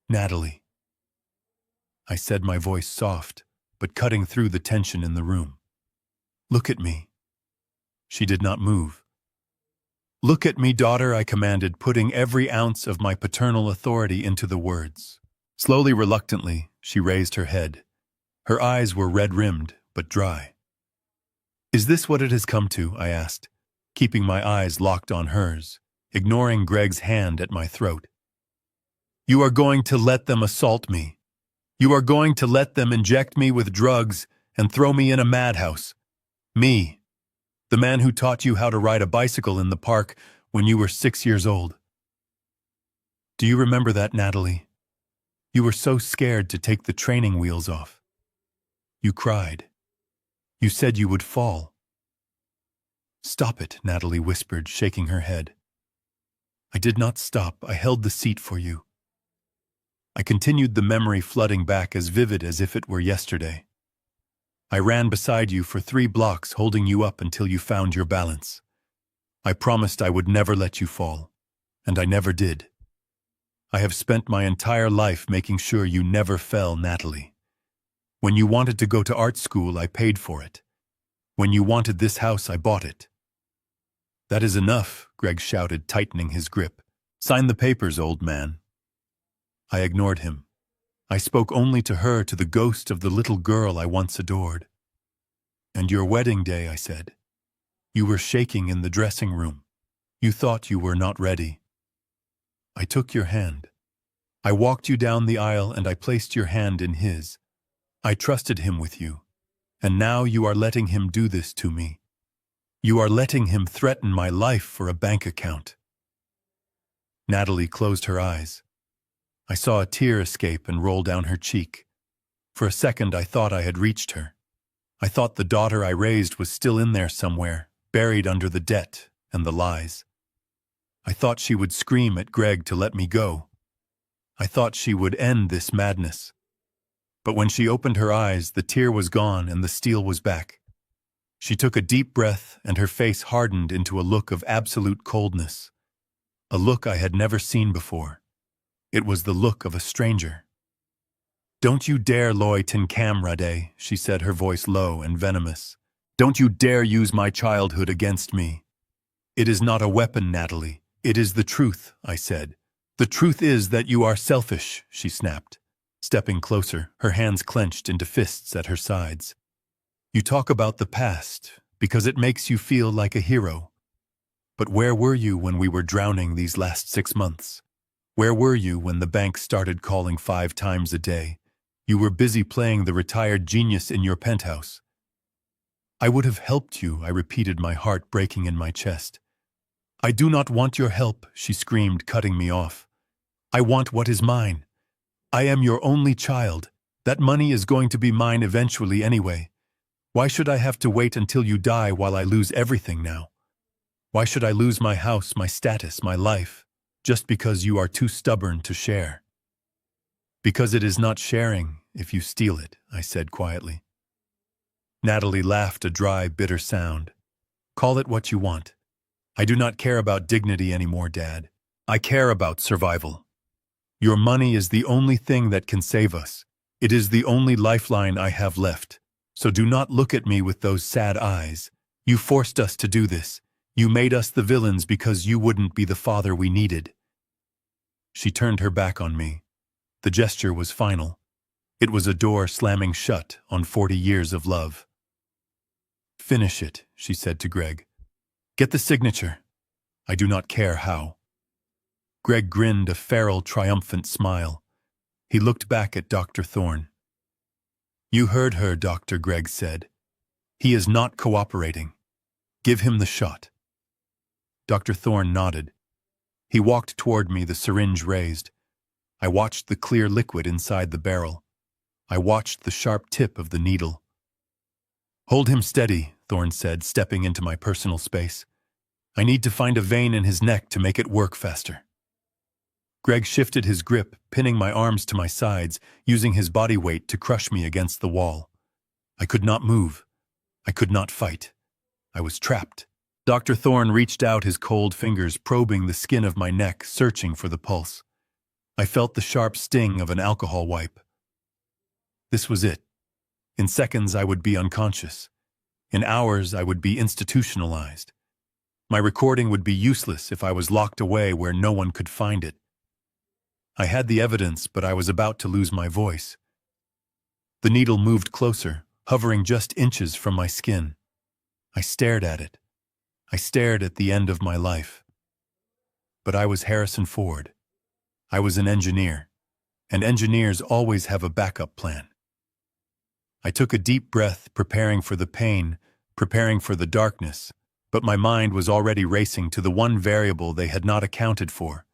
"Natalie," I said, my voice soft, but cutting through the tension in the room. "Look at me." She did not move. "Look at me, daughter," I commanded, putting every ounce of my paternal authority into the words. Slowly, reluctantly, she raised her head. Her eyes were red-rimmed, but dry. "Is this what it has come to?" I asked, keeping my eyes locked on hers, ignoring Greg's hand at my throat. "You are going to let them assault me. You are going to let them inject me with drugs and throw me in a madhouse. Me, the man who taught you how to ride a bicycle in the park when you were 6 years old. Do you remember that, Natalie? You were so scared to take the training wheels off. You cried. You said you would fall." "Stop it," Natalie whispered, shaking her head. I did not stop. I held the seat for you. I continued, the memory flooding back as vivid as if it were yesterday. I ran beside you for 3 blocks, holding you up until you found your balance. I promised I would never let you fall, and I never did. I have spent my entire life making sure you never fell, Natalie. When you wanted to go to art school, I paid for it. When you wanted this house, I bought it. That is enough, Greg shouted, tightening his grip. Sign the papers, old man. I ignored him. I spoke only to her, to the ghost of the little girl I once adored. And your wedding day, I said. You were shaking in the dressing room. You thought you were not ready. I took your hand. I walked you down the aisle and I placed your hand in his. I trusted him with you. And now you are letting him do this to me. You are letting him threaten my life for a bank account. Natalie closed her eyes. I saw a tear escape and roll down her cheek. For a second I thought I had reached her. I thought the daughter I raised was still in there somewhere, buried under the debt and the lies. I thought she would scream at Greg to let me go. I thought she would end this madness. But when she opened her eyes, the tear was gone and the steel was back. She took a deep breath and her face hardened into a look of absolute coldness. A look I had never seen before. It was the look of a stranger. Don't you dare Loitin Camrade, she said, her voice low and venomous. Don't you dare use my childhood against me. It is not a weapon, Natalie. It is the truth, I said. The truth is that you are selfish, she snapped, stepping closer, her hands clenched into fists at her sides. You talk about the past because it makes you feel like a hero. But where were you when we were drowning these last 6 months? Where were you when the bank started calling 5 times a day? You were busy playing the retired genius in your penthouse. I would have helped you, I repeated, my heart breaking in my chest. I do not want your help, she screamed, cutting me off. I want what is mine. I am your only child. That money is going to be mine eventually anyway. Why should I have to wait until you die while I lose everything now? Why should I lose my house, my status, my life, just because you are too stubborn to share? Because it is not sharing if you steal it, I said quietly. Natalie laughed, a dry, bitter sound. Call it what you want. I do not care about dignity anymore, Dad. I care about survival. Your money is the only thing that can save us. It is the only lifeline I have left. So do not look at me with those sad eyes. You forced us to do this. You made us the villains because you wouldn't be the father we needed. She turned her back on me. The gesture was final. It was a door slamming shut on 40 years of love. Finish it, she said to Greg. Get the signature. I do not care how. Greg grinned a feral, triumphant smile. He looked back at Dr. Thorne. You heard her, Dr. Greg said. He is not cooperating. Give him the shot. Dr. Thorne nodded. He walked toward me, the syringe raised. I watched the clear liquid inside the barrel. I watched the sharp tip of the needle. Hold him steady, Thorne said, stepping into my personal space. I need to find a vein in his neck to make it work faster. Greg shifted his grip, pinning my arms to my sides, using his body weight to crush me against the wall. I could not move. I could not fight. I was trapped. Dr. Thorne reached out, his cold fingers probing the skin of my neck, searching for the pulse. I felt the sharp sting of an alcohol wipe. This was it. In seconds, I would be unconscious. In hours, I would be institutionalized. My recording would be useless if I was locked away where no one could find it. I had the evidence, but I was about to lose my voice. The needle moved closer, hovering just inches from my skin. I stared at it. I stared at the end of my life. But I was Harrison Ford. I was an engineer, and engineers always have a backup plan. I took a deep breath, preparing for the pain, preparing for the darkness, but my mind was already racing to the one variable they had not accounted for,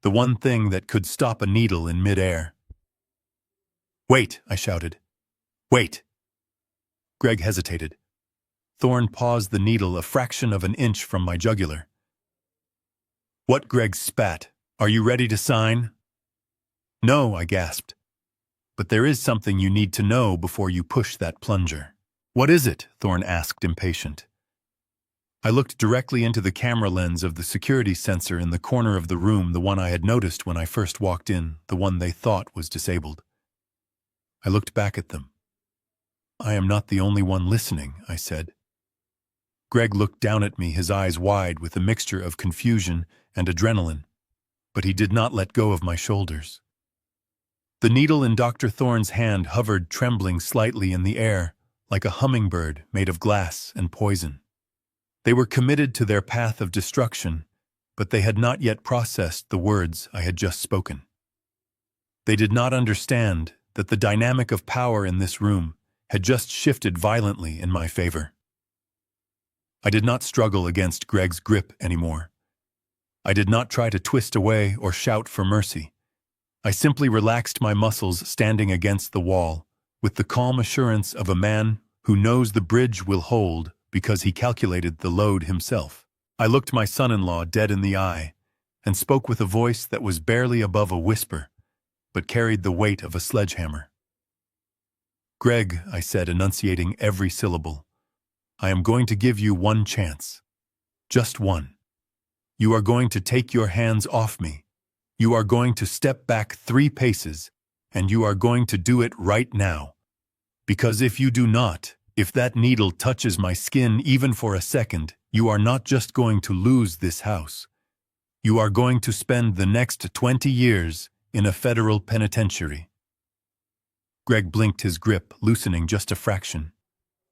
the one thing that could stop a needle in midair. Wait, I shouted. Wait. Greg hesitated. Thorne paused the needle a fraction of an inch from my jugular. What? Greg spat. Are you ready to sign? No, I gasped. But there is something you need to know before you push that plunger. What is it? Thorne asked, impatient. I looked directly into the camera lens of the security sensor in the corner of the room, the one I had noticed when I first walked in, the one they thought was disabled. I looked back at them. I am not the only one listening, I said. Greg looked down at me, his eyes wide with a mixture of confusion and adrenaline, but he did not let go of my shoulders. The needle in Dr. Thorne's hand hovered, trembling slightly in the air, like a hummingbird made of glass and poison. They were committed to their path of destruction, but they had not yet processed the words I had just spoken. They did not understand that the dynamic of power in this room had just shifted violently in my favor. I did not struggle against Greg's grip anymore. I did not try to twist away or shout for mercy. I simply relaxed my muscles, standing against the wall, with the calm assurance of a man who knows the bridge will hold because he calculated the load himself. I looked my son-in-law dead in the eye and spoke with a voice that was barely above a whisper, but carried the weight of a sledgehammer. Greg, I said, enunciating every syllable, I am going to give you one chance. Just one. You are going to take your hands off me. You are going to step back 3 paces, and you are going to do it right now. Because if you do not, if that needle touches my skin even for a second, you are not just going to lose this house. You are going to spend the next 20 years in a federal penitentiary. Greg blinked, his grip loosening just a fraction.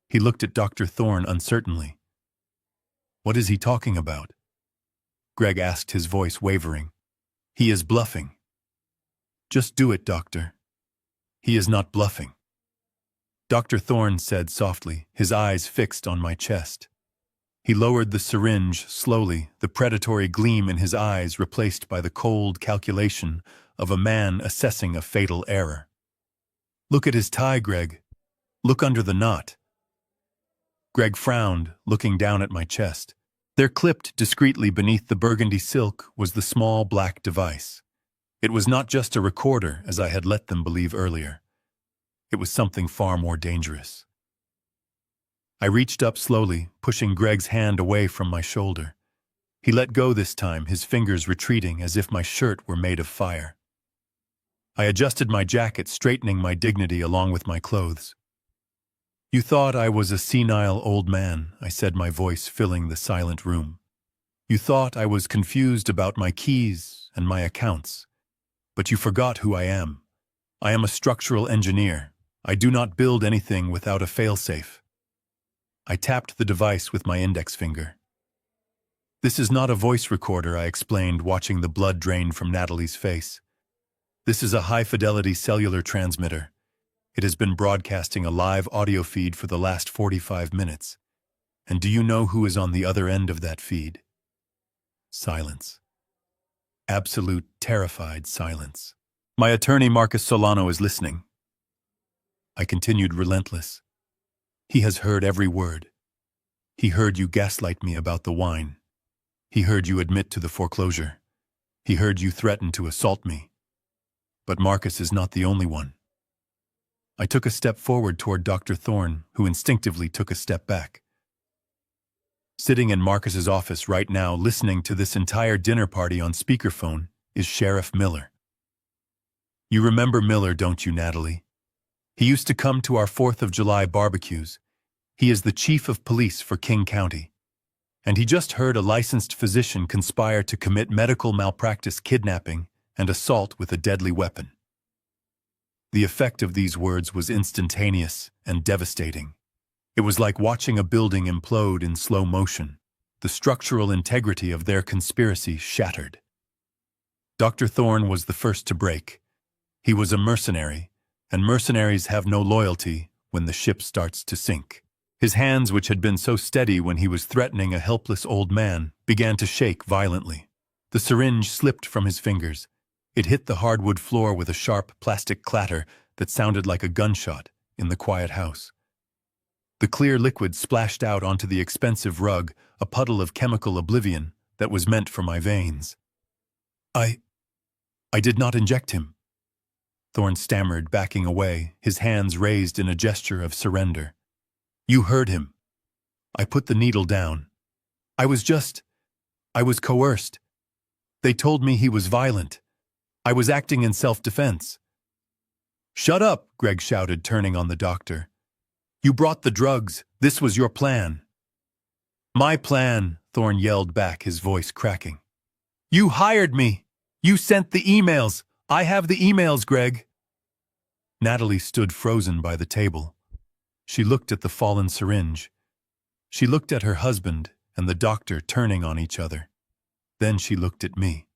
He looked at Dr. Thorne uncertainly. What is he talking about? Greg asked, his voice wavering. He is bluffing. Just do it, doctor. He is not bluffing. Dr. Thorne said softly, his eyes fixed on my chest. He lowered the syringe slowly, the predatory gleam in his eyes replaced by the cold calculation of a man assessing a fatal error. Look at his tie, Greg. Look under the knot. Greg frowned, looking down at my chest. There, clipped discreetly beneath the burgundy silk, was the small black device. It was not just a recorder, as I had let them believe earlier. It was something far more dangerous. I reached up slowly, pushing Greg's hand away from my shoulder. He let go this time, his fingers retreating as if my shirt were made of fire. I adjusted my jacket, straightening my dignity along with my clothes. You thought I was a senile old man, I said, my voice filling the silent room. You thought I was confused about my keys and my accounts. But you forgot who I am. I am a structural engineer. I do not build anything without a failsafe. I tapped the device with my index finger. This is not a voice recorder, I explained, watching the blood drain from Natalie's face. This is a high-fidelity cellular transmitter. It has been broadcasting a live audio feed for the last 45 minutes. And do you know who is on the other end of that feed? Silence. Absolute, terrified silence. My attorney, Marcus Solano, is listening. I continued, relentless. He has heard every word. He heard you gaslight me about the wine. He heard you admit to the foreclosure. He heard you threaten to assault me. But Marcus is not the only one. I took a step forward toward Dr. Thorne, who instinctively took a step back. Sitting in Marcus's office right now, listening to this entire dinner party on speakerphone, is Sheriff Miller. You remember Miller, don't you, Natalie? He used to come to our 4th of July barbecues. He is the chief of police for King County. And he just heard a licensed physician conspire to commit medical malpractice, kidnapping, and assault with a deadly weapon. The effect of these words was instantaneous and devastating. It was like watching a building implode in slow motion, the structural integrity of their conspiracy shattered. Dr. Thorne was the first to break. He was a mercenary, and mercenaries have no loyalty when the ship starts to sink. His hands, which had been so steady when he was threatening a helpless old man, began to shake violently. The syringe slipped from his fingers. It hit the hardwood floor with a sharp plastic clatter that sounded like a gunshot in the quiet house. The clear liquid splashed out onto the expensive rug, a puddle of chemical oblivion that was meant for my veins. I did not inject him. Thorne stammered, backing away, his hands raised in a gesture of surrender. You heard him. I put the needle down. I was coerced. They told me he was violent. I was acting in self-defense. Shut up, Greg shouted, turning on the doctor. You brought the drugs. This was your plan. My plan, Thorne yelled back, his voice cracking. You hired me. You sent the emails. I have the emails, Greg. Natalie stood frozen by the table. She looked at the fallen syringe. She looked at her husband and the doctor turning on each other. Then she looked at me.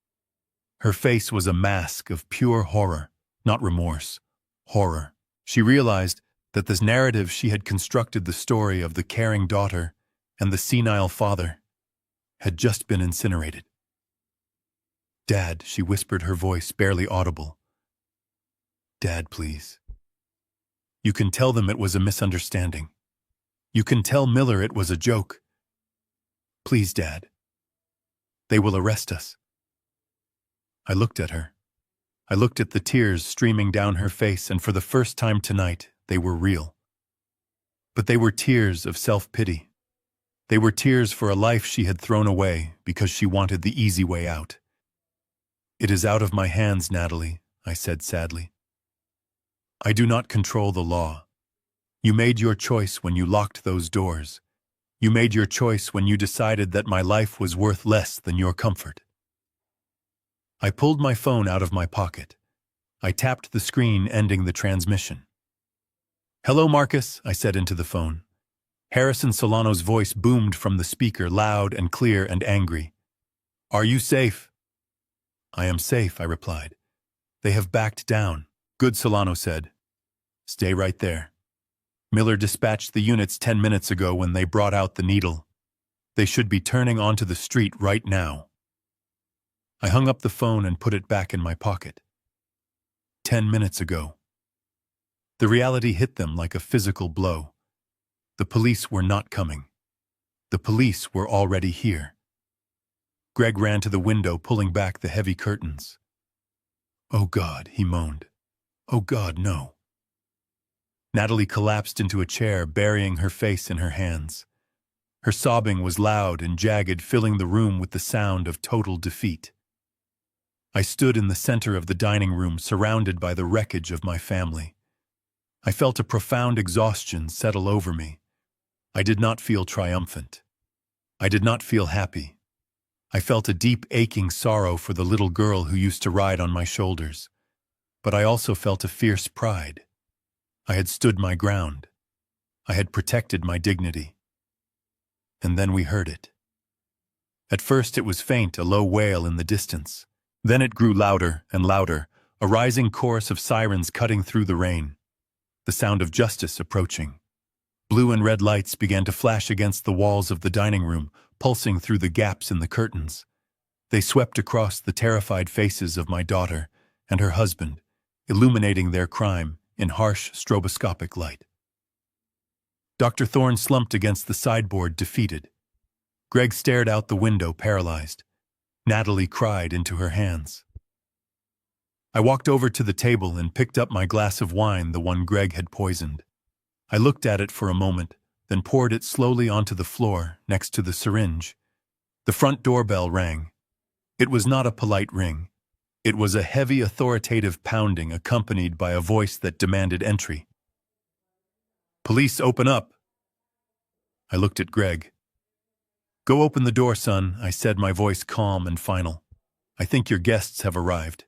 Her face was a mask of pure horror, not remorse. Horror. She realized that this narrative she had constructed, the story of the caring daughter and the senile father, had just been incinerated. Dad, she whispered, her voice barely audible. Dad, please. You can tell them it was a misunderstanding. You can tell Miller it was a joke. Please, Dad. They will arrest us. I looked at her. I looked at the tears streaming down her face, and for the first time tonight, they were real. But they were tears of self-pity. They were tears for a life she had thrown away because she wanted the easy way out. It is out of my hands, Natalie, I said sadly. I do not control the law. You made your choice when you locked those doors. You made your choice when you decided that my life was worth less than your comfort. I pulled my phone out of my pocket. I tapped the screen, ending the transmission. Hello, Marcus, I said into the phone. Harrison Solano's voice boomed from the speaker, loud and clear and angry. Are you safe? I am safe, I replied. They have backed down. Good, Solano said. Stay right there. Miller dispatched the units 10 minutes ago when they brought out the needle. They should be turning onto the street right now. I hung up the phone and put it back in my pocket. 10 minutes ago. The reality hit them like a physical blow. The police were not coming. The police were already here. Greg ran to the window, pulling back the heavy curtains. Oh God, he moaned. Oh God, no. Natalie collapsed into a chair, burying her face in her hands. Her sobbing was loud and jagged, filling the room with the sound of total defeat. I stood in the center of the dining room, surrounded by the wreckage of my family. I felt a profound exhaustion settle over me. I did not feel triumphant. I did not feel happy. I felt a deep, aching sorrow for the little girl who used to ride on my shoulders. But I also felt a fierce pride. I had stood my ground. I had protected my dignity. And then we heard it. At first it was faint, a low wail in the distance. Then it grew louder and louder, a rising chorus of sirens cutting through the rain. The sound of justice approaching. Blue and red lights began to flash against the walls of the dining room, pulsing through the gaps in the curtains. They swept across the terrified faces of my daughter and her husband, illuminating their crime in harsh stroboscopic light. Dr. Thorne slumped against the sideboard, defeated. Greg stared out the window, paralyzed. Natalie cried into her hands. I walked over to the table and picked up my glass of wine, the one Greg had poisoned. I looked at it for a moment, then poured it slowly onto the floor next to the syringe. The front doorbell rang. It was not a polite ring. It was a heavy, authoritative pounding accompanied by a voice that demanded entry. Police, open up. I looked at Greg. Go open the door, son, I said, my voice calm and final. I think your guests have arrived.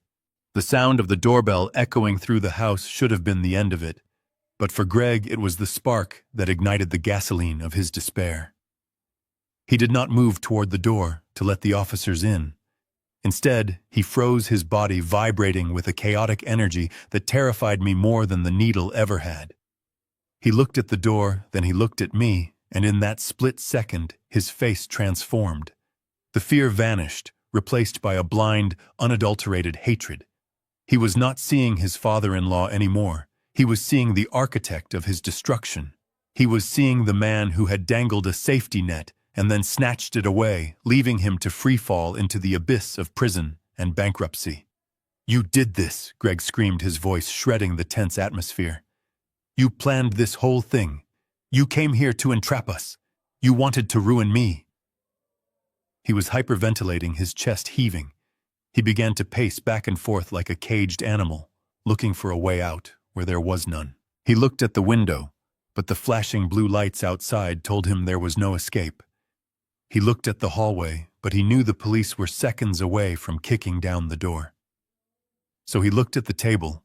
The sound of the doorbell echoing through the house should have been the end of it. But for Greg, it was the spark that ignited the gasoline of his despair. He did not move toward the door to let the officers in. Instead, he froze, his body vibrating with a chaotic energy that terrified me more than the needle ever had. He looked at the door, then he looked at me, and in that split second, his face transformed. The fear vanished, replaced by a blind, unadulterated hatred. He was not seeing his father-in-law anymore. He was seeing the architect of his destruction. He was seeing the man who had dangled a safety net and then snatched it away, leaving him to freefall into the abyss of prison and bankruptcy. "You did this," Greg screamed, his voice shredding the tense atmosphere. "You planned this whole thing. You came here to entrap us. You wanted to ruin me." He was hyperventilating, his chest heaving. He began to pace back and forth like a caged animal, looking for a way out where there was none. He looked at the window, but the flashing blue lights outside told him there was no escape. He looked at the hallway, but he knew the police were seconds away from kicking down the door. So he looked at the table.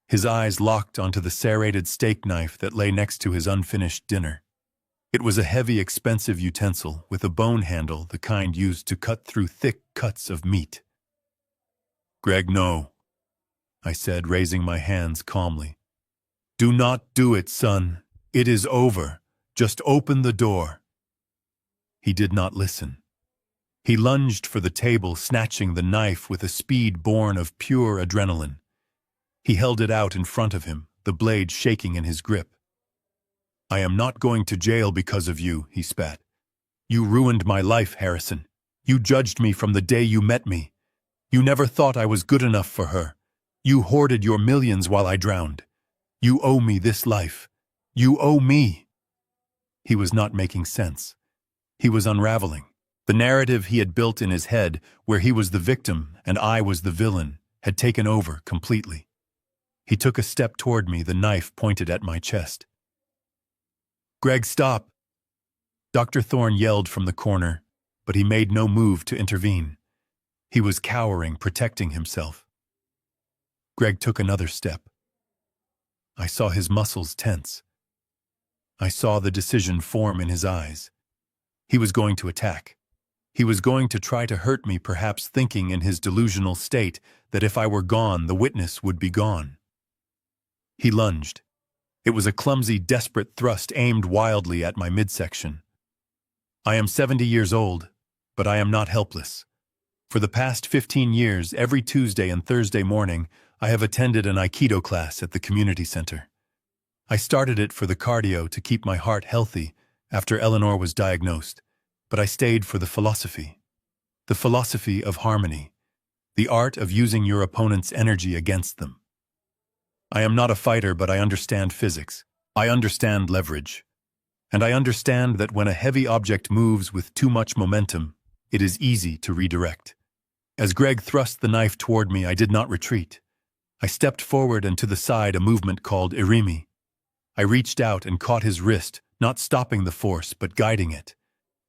His eyes locked onto the serrated steak knife that lay next to his unfinished dinner. It was a heavy, expensive utensil with a bone handle, the kind used to cut through thick cuts of meat. "Greg, no," I said, raising my hands calmly. "Do not do it, son. It is over. Just open the door." He did not listen. He lunged for the table, snatching the knife with a speed born of pure adrenaline. He held it out in front of him, the blade shaking in his grip. "I am not going to jail because of you," he spat. "You ruined my life, Harrison. You judged me from the day you met me. You never thought I was good enough for her. You hoarded your millions while I drowned. You owe me this life. You owe me." He was not making sense. He was unraveling. The narrative he had built in his head, where he was the victim and I was the villain, had taken over completely. He took a step toward me, the knife pointed at my chest. "Greg, stop!" Dr. Thorne yelled from the corner, but he made no move to intervene. He was cowering, protecting himself. Greg took another step. I saw his muscles tense. I saw the decision form in his eyes. He was going to attack. He was going to try to hurt me, perhaps thinking in his delusional state that if I were gone, the witness would be gone. He lunged. It was a clumsy, desperate thrust aimed wildly at my midsection. I am 70 years old, but I am not helpless. For the past 15 years, every Tuesday and Thursday morning, I have attended an Aikido class at the community center. I started it for the cardio to keep my heart healthy after Eleanor was diagnosed, but I stayed for the philosophy of harmony, the art of using your opponent's energy against them. I am not a fighter, but I understand physics. I understand leverage. And I understand that when a heavy object moves with too much momentum, it is easy to redirect. As Greg thrust the knife toward me, I did not retreat. I stepped forward and to the side, a movement called irimi. I reached out and caught his wrist, not stopping the force, but guiding it.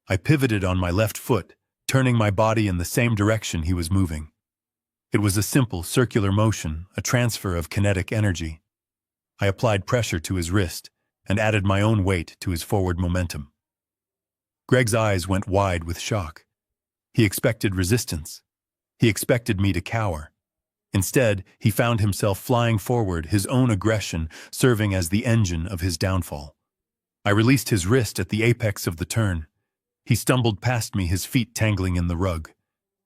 I pivoted on my left foot, turning my body in the same direction he was moving. It was a simple, circular motion, a transfer of kinetic energy. I applied pressure to his wrist and added my own weight to his forward momentum. Greg's eyes went wide with shock. He expected resistance. He expected me to cower. Instead, he found himself flying forward, his own aggression serving as the engine of his downfall. I released his wrist at the apex of the turn. He stumbled past me, his feet tangling in the rug.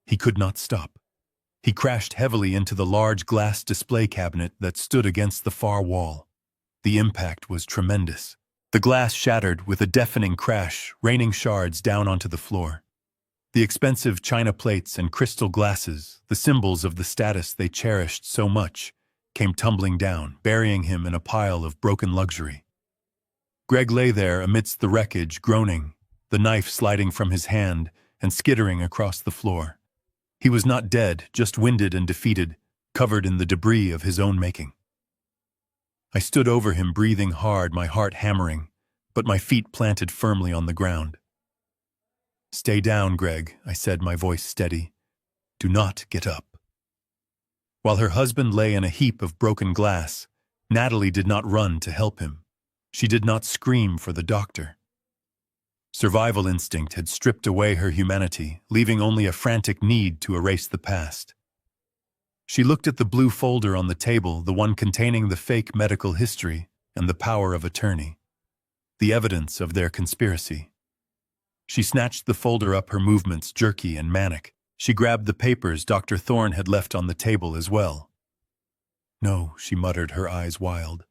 He could not stop. He crashed heavily into the large glass display cabinet that stood against the far wall. The impact was tremendous. The glass shattered with a deafening crash, raining shards down onto the floor. The expensive china plates and crystal glasses, the symbols of the status they cherished so much, came tumbling down, burying him in a pile of broken luxury. Greg lay there amidst the wreckage, groaning, the knife sliding from his hand and skittering across the floor. He was not dead, just winded and defeated, covered in the debris of his own making. I stood over him, breathing hard, my heart hammering, but my feet planted firmly on the ground. "Stay down, Greg," I said, my voice steady. "Do not get up." While her husband lay in a heap of broken glass, Natalie did not run to help him. She did not scream for the doctor. Survival instinct had stripped away her humanity, leaving only a frantic need to erase the past. She looked at the blue folder on the table, the one containing the fake medical history and the power of attorney, the evidence of their conspiracy. She snatched the folder up, her movements jerky and manic. She grabbed the papers Dr. Thorne had left on the table as well. "No," she muttered, her eyes wild.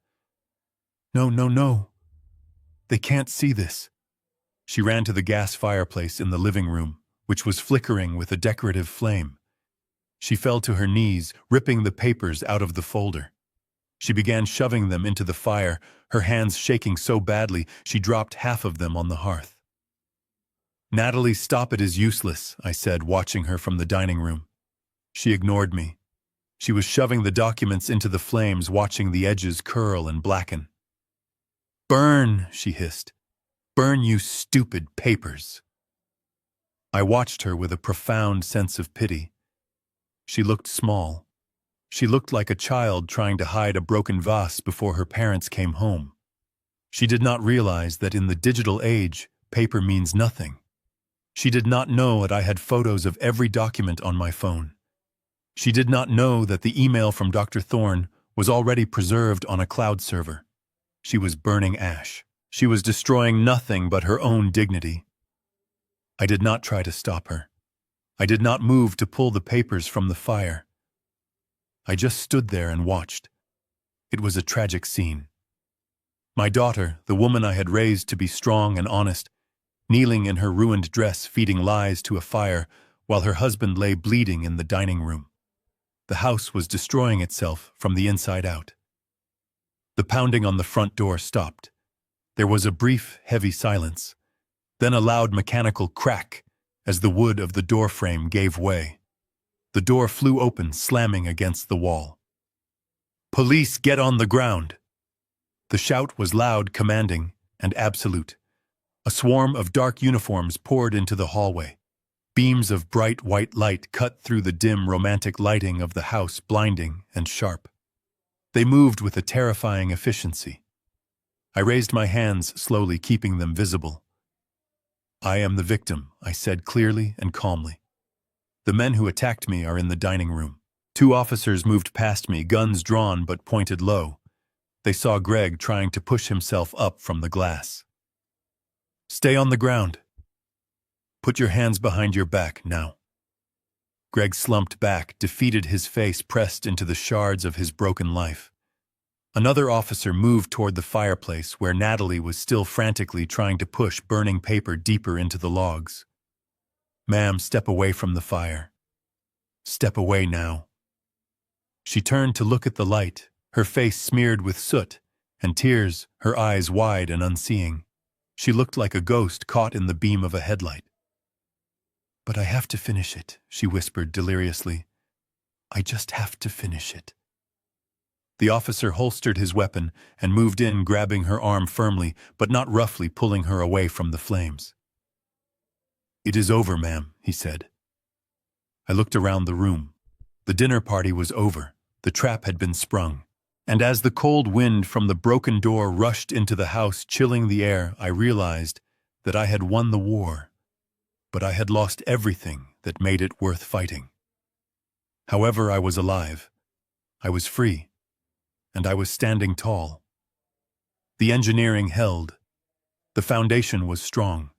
"No, no, no. They can't see this." She ran to the gas fireplace in the living room, which was flickering with a decorative flame. She fell to her knees, ripping the papers out of the folder. She began shoving them into the fire, her hands shaking so badly she dropped half of them on the hearth. "Natalie, stop, it is useless," I said, watching her from the dining room. She ignored me. She was shoving the documents into the flames, watching the edges curl and blacken. "Burn," she hissed. "Burn, you stupid papers." I watched her with a profound sense of pity. She looked small. She looked like a child trying to hide a broken vase before her parents came home. She did not realize that in the digital age, paper means nothing. She did not know that I had photos of every document on my phone. She did not know that the email from Dr. Thorne was already preserved on a cloud server. She was burning ash. She was destroying nothing but her own dignity. I did not try to stop her. I did not move to pull the papers from the fire. I just stood there and watched. It was a tragic scene. My daughter, the woman I had raised to be strong and honest, kneeling in her ruined dress feeding lies to a fire while her husband lay bleeding in the dining room. The house was destroying itself from the inside out. The pounding on the front door stopped. There was a brief, heavy silence, then a loud mechanical crack as the wood of the door frame gave way. The door flew open, slamming against the wall. "Police, get on the ground!" The shout was loud, commanding, and absolute. A swarm of dark uniforms poured into the hallway. Beams of bright white light cut through the dim, romantic lighting of the house, blinding and sharp. They moved with a terrifying efficiency. I raised my hands slowly, keeping them visible. "I am the victim," I said clearly and calmly. "The men who attacked me are in the dining room." 2 officers moved past me, guns drawn but pointed low. They saw Greg trying to push himself up from the glass. "Stay on the ground. Put your hands behind your back now." Greg slumped back, defeated, his face pressed into the shards of his broken life. Another officer moved toward the fireplace where Natalie was still frantically trying to push burning paper deeper into the logs. "Ma'am, step away from the fire. Step away now." She turned to look at the light, her face smeared with soot and tears, her eyes wide and unseeing. She looked like a ghost caught in the beam of a headlight. "But I have to finish it," she whispered deliriously. "I just have to finish it." The officer holstered his weapon and moved in, grabbing her arm firmly, but not roughly, pulling her away from the flames. "It is over, ma'am," he said. I looked around the room. The dinner party was over. The trap had been sprung. And as the cold wind from the broken door rushed into the house, chilling the air, I realized that I had won the war, but I had lost everything that made it worth fighting. However, I was alive. I was free. And I was standing tall. The engineering held. The foundation was strong.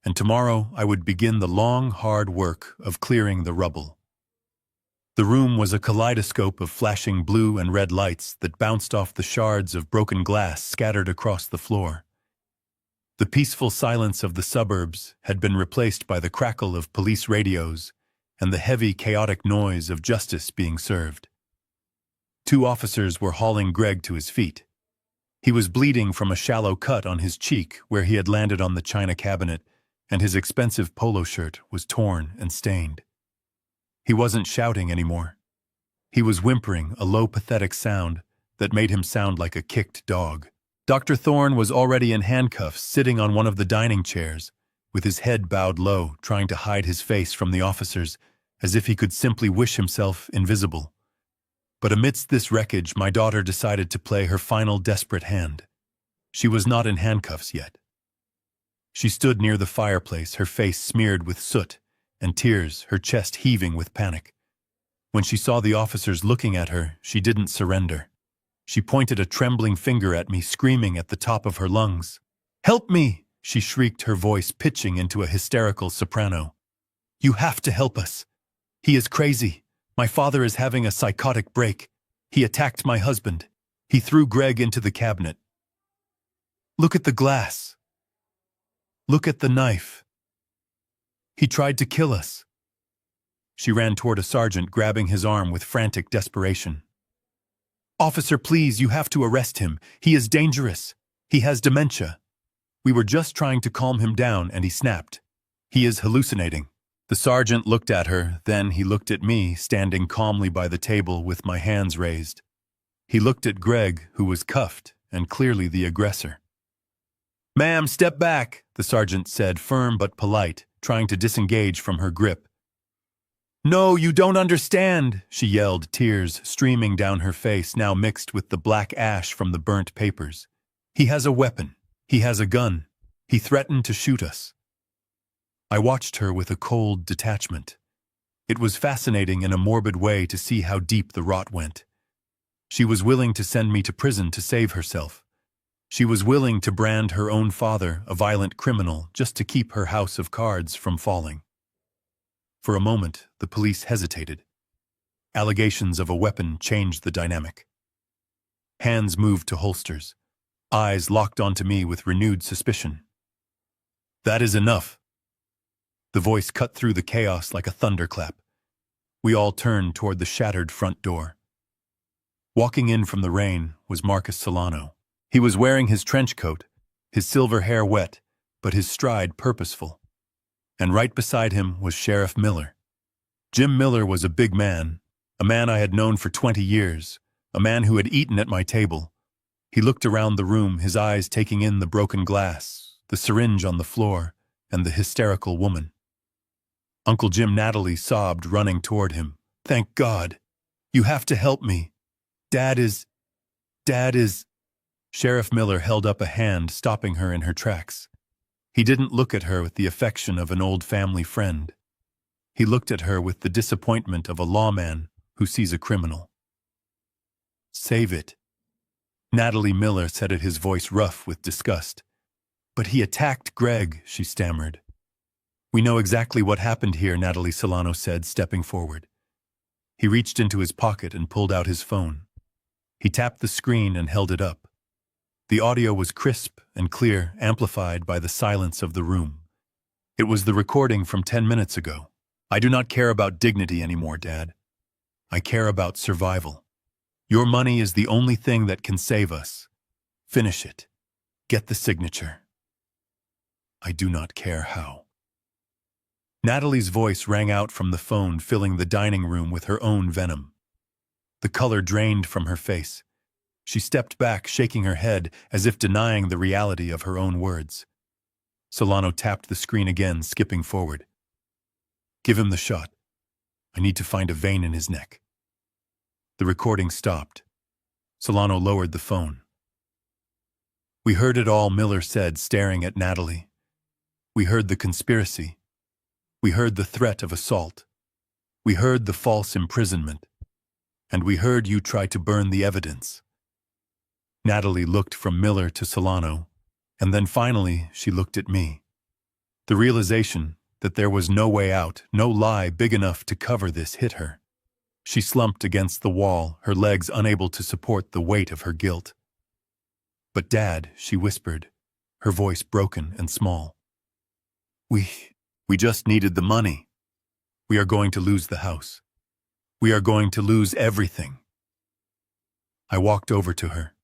And tomorrow I would begin the long, hard work of clearing the rubble. The room was a kaleidoscope of flashing blue and red lights that bounced off the shards of broken glass scattered across the floor. The peaceful silence of the suburbs had been replaced by the crackle of police radios and the heavy, chaotic noise of justice being served. 2 officers were hauling Greg to his feet. He was bleeding from a shallow cut on his cheek where he had landed on the china cabinet, and his expensive polo shirt was torn and stained. He wasn't shouting anymore. He was whimpering, a low, pathetic sound that made him sound like a kicked dog. Dr. Thorne was already in handcuffs, sitting on one of the dining chairs, with his head bowed low, trying to hide his face from the officers, as if he could simply wish himself invisible. But amidst this wreckage, my daughter decided to play her final desperate hand. She was not in handcuffs yet. She stood near the fireplace, her face smeared with soot and tears, her chest heaving with panic. When she saw the officers looking at her, she didn't surrender. She pointed a trembling finger at me, screaming at the top of her lungs. "Help me!" she shrieked, her voice pitching into a hysterical soprano. "You have to help us. He is crazy. My father is having a psychotic break. He attacked my husband. He threw Greg into the cabinet. Look at the glass. Look at the knife. He tried to kill us." She ran toward a sergeant, grabbing his arm with frantic desperation. "Officer, please, you have to arrest him. He is dangerous. He has dementia." We were just trying to calm him down, and he snapped. "He is hallucinating." The sergeant looked at her, then he looked at me, standing calmly by the table with my hands raised. He looked at Greg, who was cuffed, and clearly the aggressor. "Ma'am, step back," the sergeant said, firm but polite, trying to disengage from her grip. "No, you don't understand," she yelled, tears streaming down her face, now mixed with the black ash from the burnt papers. "He has a weapon. He has a gun. He threatened to shoot us." I watched her with a cold detachment. It was fascinating in a morbid way to see how deep the rot went. She was willing to send me to prison to save herself. She was willing to brand her own father a violent criminal just to keep her house of cards from falling. For a moment, the police hesitated. Allegations of a weapon changed the dynamic. Hands moved to holsters. Eyes locked onto me with renewed suspicion. "That is enough." The voice cut through the chaos like a thunderclap. We all turned toward the shattered front door. Walking in from the rain was Marcus Solano. He was wearing his trench coat, his silver hair wet, but his stride purposeful. And right beside him was Sheriff Miller. Jim Miller was a big man, a man I had known for 20 years, a man who had eaten at my table. He looked around the room, his eyes taking in the broken glass, the syringe on the floor, and the hysterical woman. Uncle Jim Natalie sobbed, running toward him. "Thank God. You have to help me. Dad is... Sheriff Miller held up a hand, stopping her in her tracks. He didn't look at her with the affection of an old family friend. He looked at her with the disappointment of a lawman who sees a criminal. "Save it," Natalie Miller said it, his voice rough with disgust. "But he attacked Greg," she stammered. "We know exactly what happened here," Natalie Solano said, stepping forward. He reached into his pocket and pulled out his phone. He tapped the screen and held it up. The audio was crisp and clear, amplified by the silence of the room. It was the recording from 10 minutes ago. "I do not care about dignity anymore, Dad. I care about survival. Your money is the only thing that can save us. Finish it. Get the signature. I do not care how." Natalie's voice rang out from the phone, filling the dining room with her own venom. The color drained from her face. She stepped back, shaking her head as if denying the reality of her own words. Solano tapped the screen again, skipping forward. "Give him the shot. I need to find a vein in his neck." The recording stopped. Solano lowered the phone. "We heard it all," Miller said, staring at Natalie. "We heard the conspiracy. We heard the threat of assault. We heard the false imprisonment. And we heard you try to burn the evidence." Natalie looked from Miller to Solano, and then finally she looked at me. The realization that there was no way out, no lie big enough to cover this, hit her. She slumped against the wall, her legs unable to support the weight of her guilt. "But Dad," she whispered, her voice broken and small. We just needed the money. We are going to lose the house. We are going to lose everything." I walked over to her.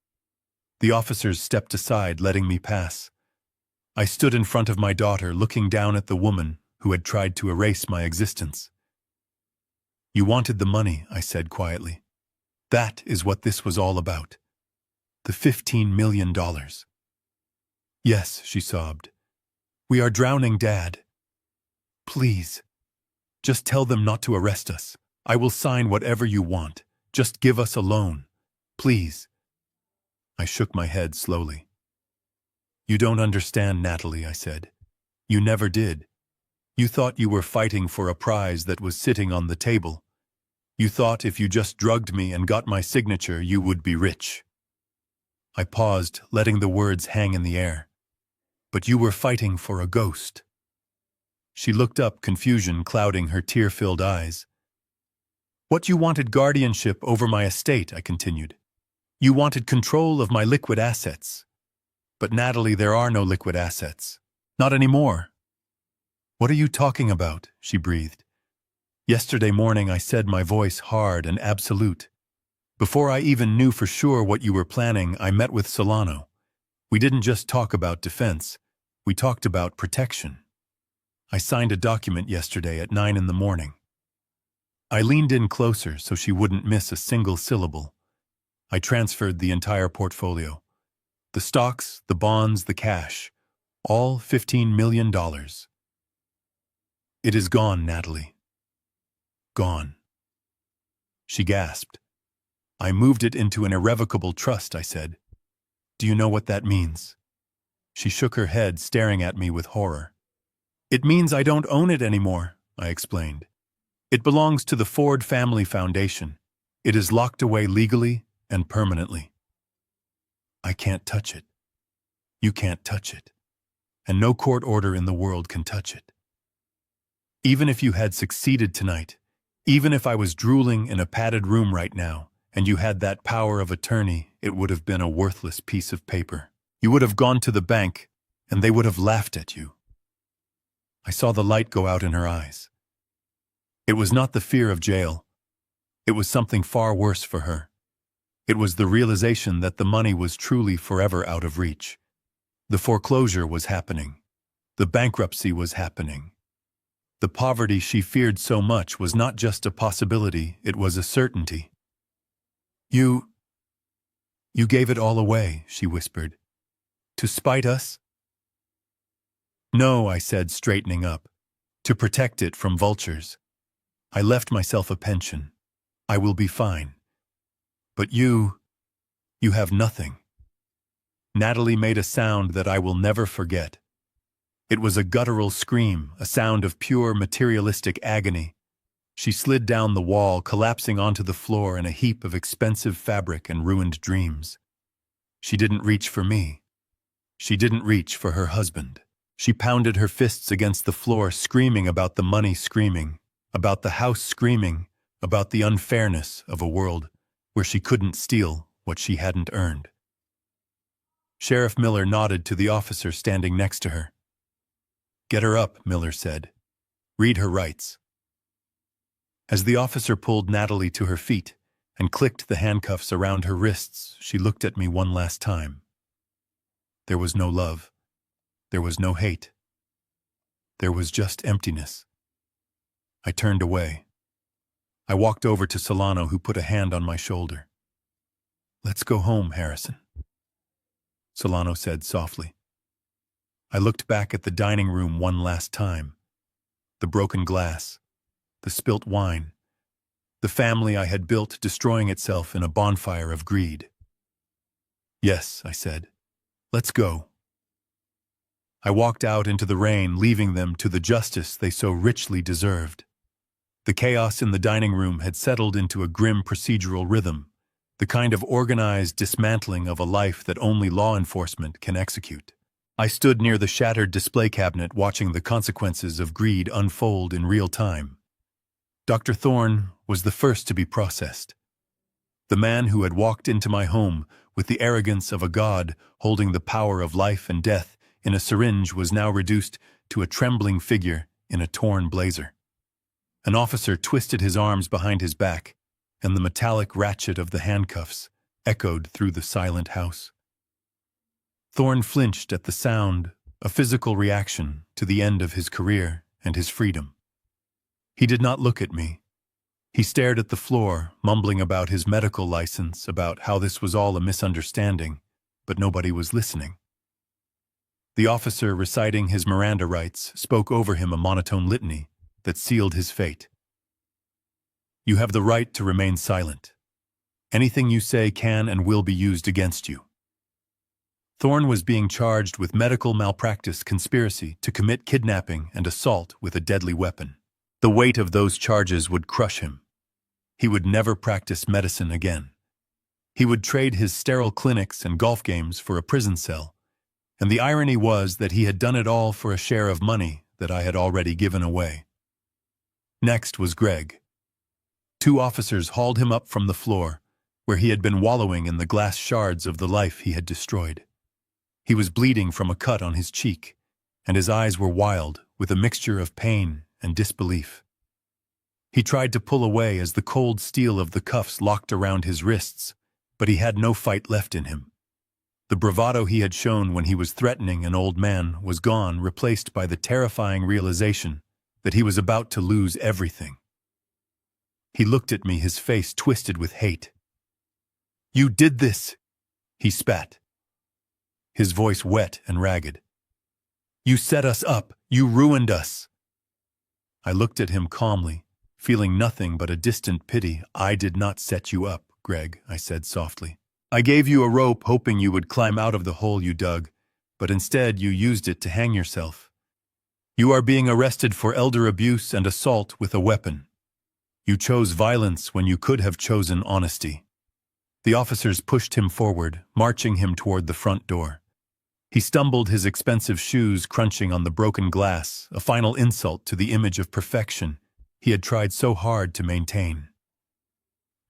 The officers stepped aside, letting me pass. I stood in front of my daughter, looking down at the woman who had tried to erase my existence. "You wanted the money," I said quietly. "That is what this was all about. The $15 million. "Yes," she sobbed. "We are drowning, Dad. Please, just tell them not to arrest us. I will sign whatever you want. Just give us a loan. Please." I shook my head slowly. "You don't understand, Natalie," I said. "You never did. You thought you were fighting for a prize that was sitting on the table. You thought if you just drugged me and got my signature, you would be rich." I paused, letting the words hang in the air. "But you were fighting for a ghost." She looked up, confusion clouding her tear-filled eyes. "What you wanted guardianship over my estate," I continued. "You wanted control of my liquid assets. But Natalie, there are no liquid assets. Not anymore." "What are you talking about?" she breathed. Yesterday morning I said, my voice hard and absolute. Before I even knew for sure what you were planning, I met with Solano. We didn't just talk about defense. We talked about protection. I signed a document yesterday at 9 in the morning. I leaned in closer so she wouldn't miss a single syllable. I transferred the entire portfolio. The stocks, the bonds, the cash. All $15 million. It is gone, Natalie. Gone. She gasped. I moved it into an irrevocable trust, I said. Do you know what that means? She shook her head, staring at me with horror. It means I don't own it anymore, I explained. It belongs to the Ford Family Foundation. It is locked away legally and permanently. I can't touch it. You can't touch it. And no court order in the world can touch it. Even if you had succeeded tonight, even if I was drooling in a padded room right now, and you had that power of attorney, it would have been a worthless piece of paper. You would have gone to the bank, and they would have laughed at you. I saw the light go out in her eyes. It was not the fear of jail. It was something far worse for her. It was the realization that the money was truly forever out of reach. The foreclosure was happening. The bankruptcy was happening. The poverty she feared so much was not just a possibility, it was a certainty. You gave it all away, she whispered. To spite us? No, I said, straightening up. To protect it from vultures. I left myself a pension. I will be fine. But you have nothing. Natalie made a sound that I will never forget. It was a guttural scream, a sound of pure materialistic agony. She slid down the wall, collapsing onto the floor in a heap of expensive fabric and ruined dreams. She didn't reach for me. She didn't reach for her husband. She pounded her fists against the floor, screaming about the money, screaming about the house, screaming about the unfairness of a world where she couldn't steal what she hadn't earned. Sheriff Miller nodded to the officer standing next to her. Get her up, Miller said. Read her rights. As the officer pulled Natalie to her feet and clicked the handcuffs around her wrists, she looked at me one last time. There was no love. There was no hate. There was just emptiness. I turned away. I walked over to Solano, who put a hand on my shoulder. Let's go home, Harrison, Solano said softly. I looked back at the dining room one last time. The broken glass, the spilt wine, the family I had built destroying itself in a bonfire of greed. Yes, I said. Let's go. I walked out into the rain, leaving them to the justice they so richly deserved. The chaos in the dining room had settled into a grim procedural rhythm, the kind of organized dismantling of a life that only law enforcement can execute. I stood near the shattered display cabinet, watching the consequences of greed unfold in real time. Dr. Thorne was the first to be processed. The man who had walked into my home with the arrogance of a god holding the power of life and death in a syringe was now reduced to a trembling figure in a torn blazer. An officer twisted his arms behind his back, and the metallic ratchet of the handcuffs echoed through the silent house. Thorne flinched at the sound, a physical reaction to the end of his career and his freedom. He did not look at me. He stared at the floor, mumbling about his medical license, about how this was all a misunderstanding, but nobody was listening. The officer, reciting his Miranda rights, spoke over him a monotone litany that sealed his fate. You have the right to remain silent. Anything you say can and will be used against you. Thorne was being charged with medical malpractice, conspiracy to commit kidnapping, and assault with a deadly weapon. The weight of those charges would crush him. He would never practice medicine again. He would trade his sterile clinics and golf games for a prison cell, and the irony was that he had done it all for a share of money that I had already given away. Next was Greg. 2 officers hauled him up from the floor, where he had been wallowing in the glass shards of the life he had destroyed. He was bleeding from a cut on his cheek, and his eyes were wild with a mixture of pain and disbelief. He tried to pull away as the cold steel of the cuffs locked around his wrists, but he had no fight left in him. The bravado he had shown when he was threatening an old man was gone, replaced by the terrifying realization that he was about to lose everything. He looked at me, his face twisted with hate. "You did this!" he spat, his voice wet and ragged. "You set us up! You ruined us!" I looked at him calmly, feeling nothing but a distant pity. "I did not set you up, Greg," I said softly. "I gave you a rope hoping you would climb out of the hole you dug, but instead you used it to hang yourself. You are being arrested for elder abuse and assault with a weapon. You chose violence when you could have chosen honesty." The officers pushed him forward, marching him toward the front door. He stumbled, his expensive shoes crunching on the broken glass, a final insult to the image of perfection he had tried so hard to maintain.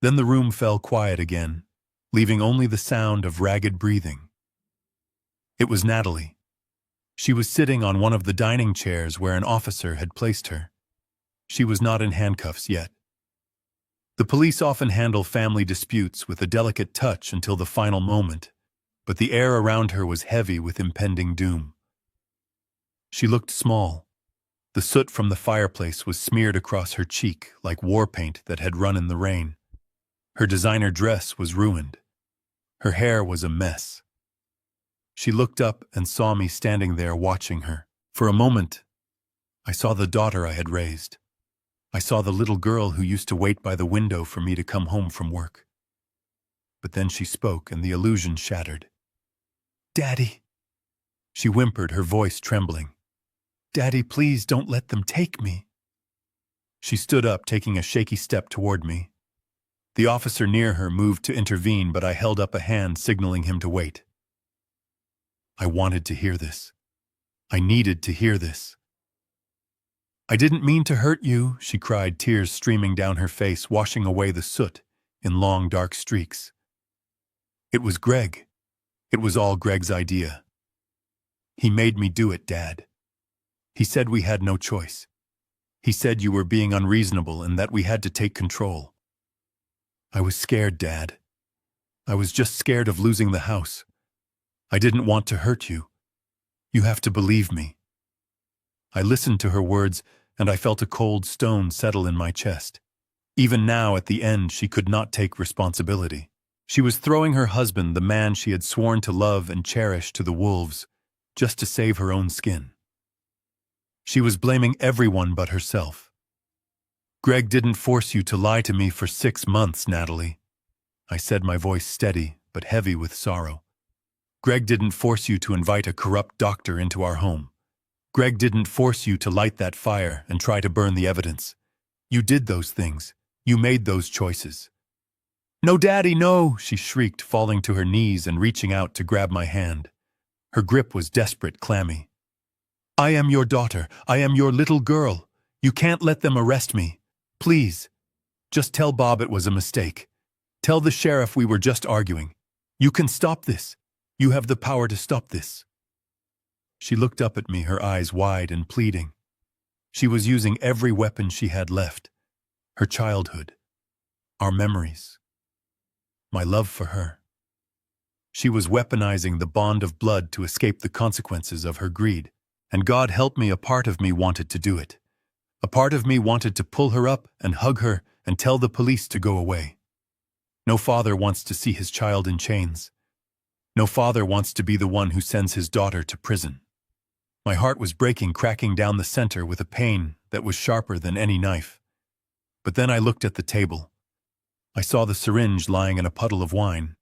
Then the room fell quiet again, leaving only the sound of ragged breathing. It was Natalie. She was sitting on one of the dining chairs where an officer had placed her. She was not in handcuffs yet. The police often handle family disputes with a delicate touch until the final moment, but the air around her was heavy with impending doom. She looked small. The soot from the fireplace was smeared across her cheek like war paint that had run in the rain. Her designer dress was ruined. Her hair was a mess. She looked up and saw me standing there watching her. For a moment, I saw the daughter I had raised. I saw the little girl who used to wait by the window for me to come home from work. But then she spoke and the illusion shattered. "Daddy," she whimpered, her voice trembling. "Daddy, please don't let them take me." She stood up, taking a shaky step toward me. The officer near her moved to intervene, but I held up a hand, signaling him to wait. I wanted to hear this. I needed to hear this. "I didn't mean to hurt you," she cried, tears streaming down her face, washing away the soot in long, dark streaks. "It was Greg. It was all Greg's idea. He made me do it, Dad. He said we had no choice. He said you were being unreasonable and that we had to take control. I was scared, Dad. I was just scared of losing the house. I didn't want to hurt you. You have to believe me." I listened to her words, and I felt a cold stone settle in my chest. Even now, at the end, she could not take responsibility. She was throwing her husband, the man she had sworn to love and cherish, to the wolves, just to save her own skin. She was blaming everyone but herself. "Greg didn't force you to lie to me for 6 months, Natalie," I said, my voice steady but heavy with sorrow. "Greg didn't force you to invite a corrupt doctor into our home. Greg didn't force you to light that fire and try to burn the evidence. You did those things. You made those choices." "No, Daddy, no!" she shrieked, falling to her knees and reaching out to grab my hand. Her grip was desperate, clammy. "I am your daughter. I am your little girl. You can't let them arrest me. Please. Just tell Bob it was a mistake. Tell the sheriff we were just arguing. You can stop this. You have the power to stop this." She looked up at me, her eyes wide and pleading. She was using every weapon she had left. Her childhood. Our memories. My love for her. She was weaponizing the bond of blood to escape the consequences of her greed. And God help me, a part of me wanted to do it. A part of me wanted to pull her up and hug her and tell the police to go away. No father wants to see his child in chains. No father wants to be the one who sends his daughter to prison. My heart was breaking, cracking down the center with a pain that was sharper than any knife. But then I looked at the table. I saw the syringe lying in a puddle of wine.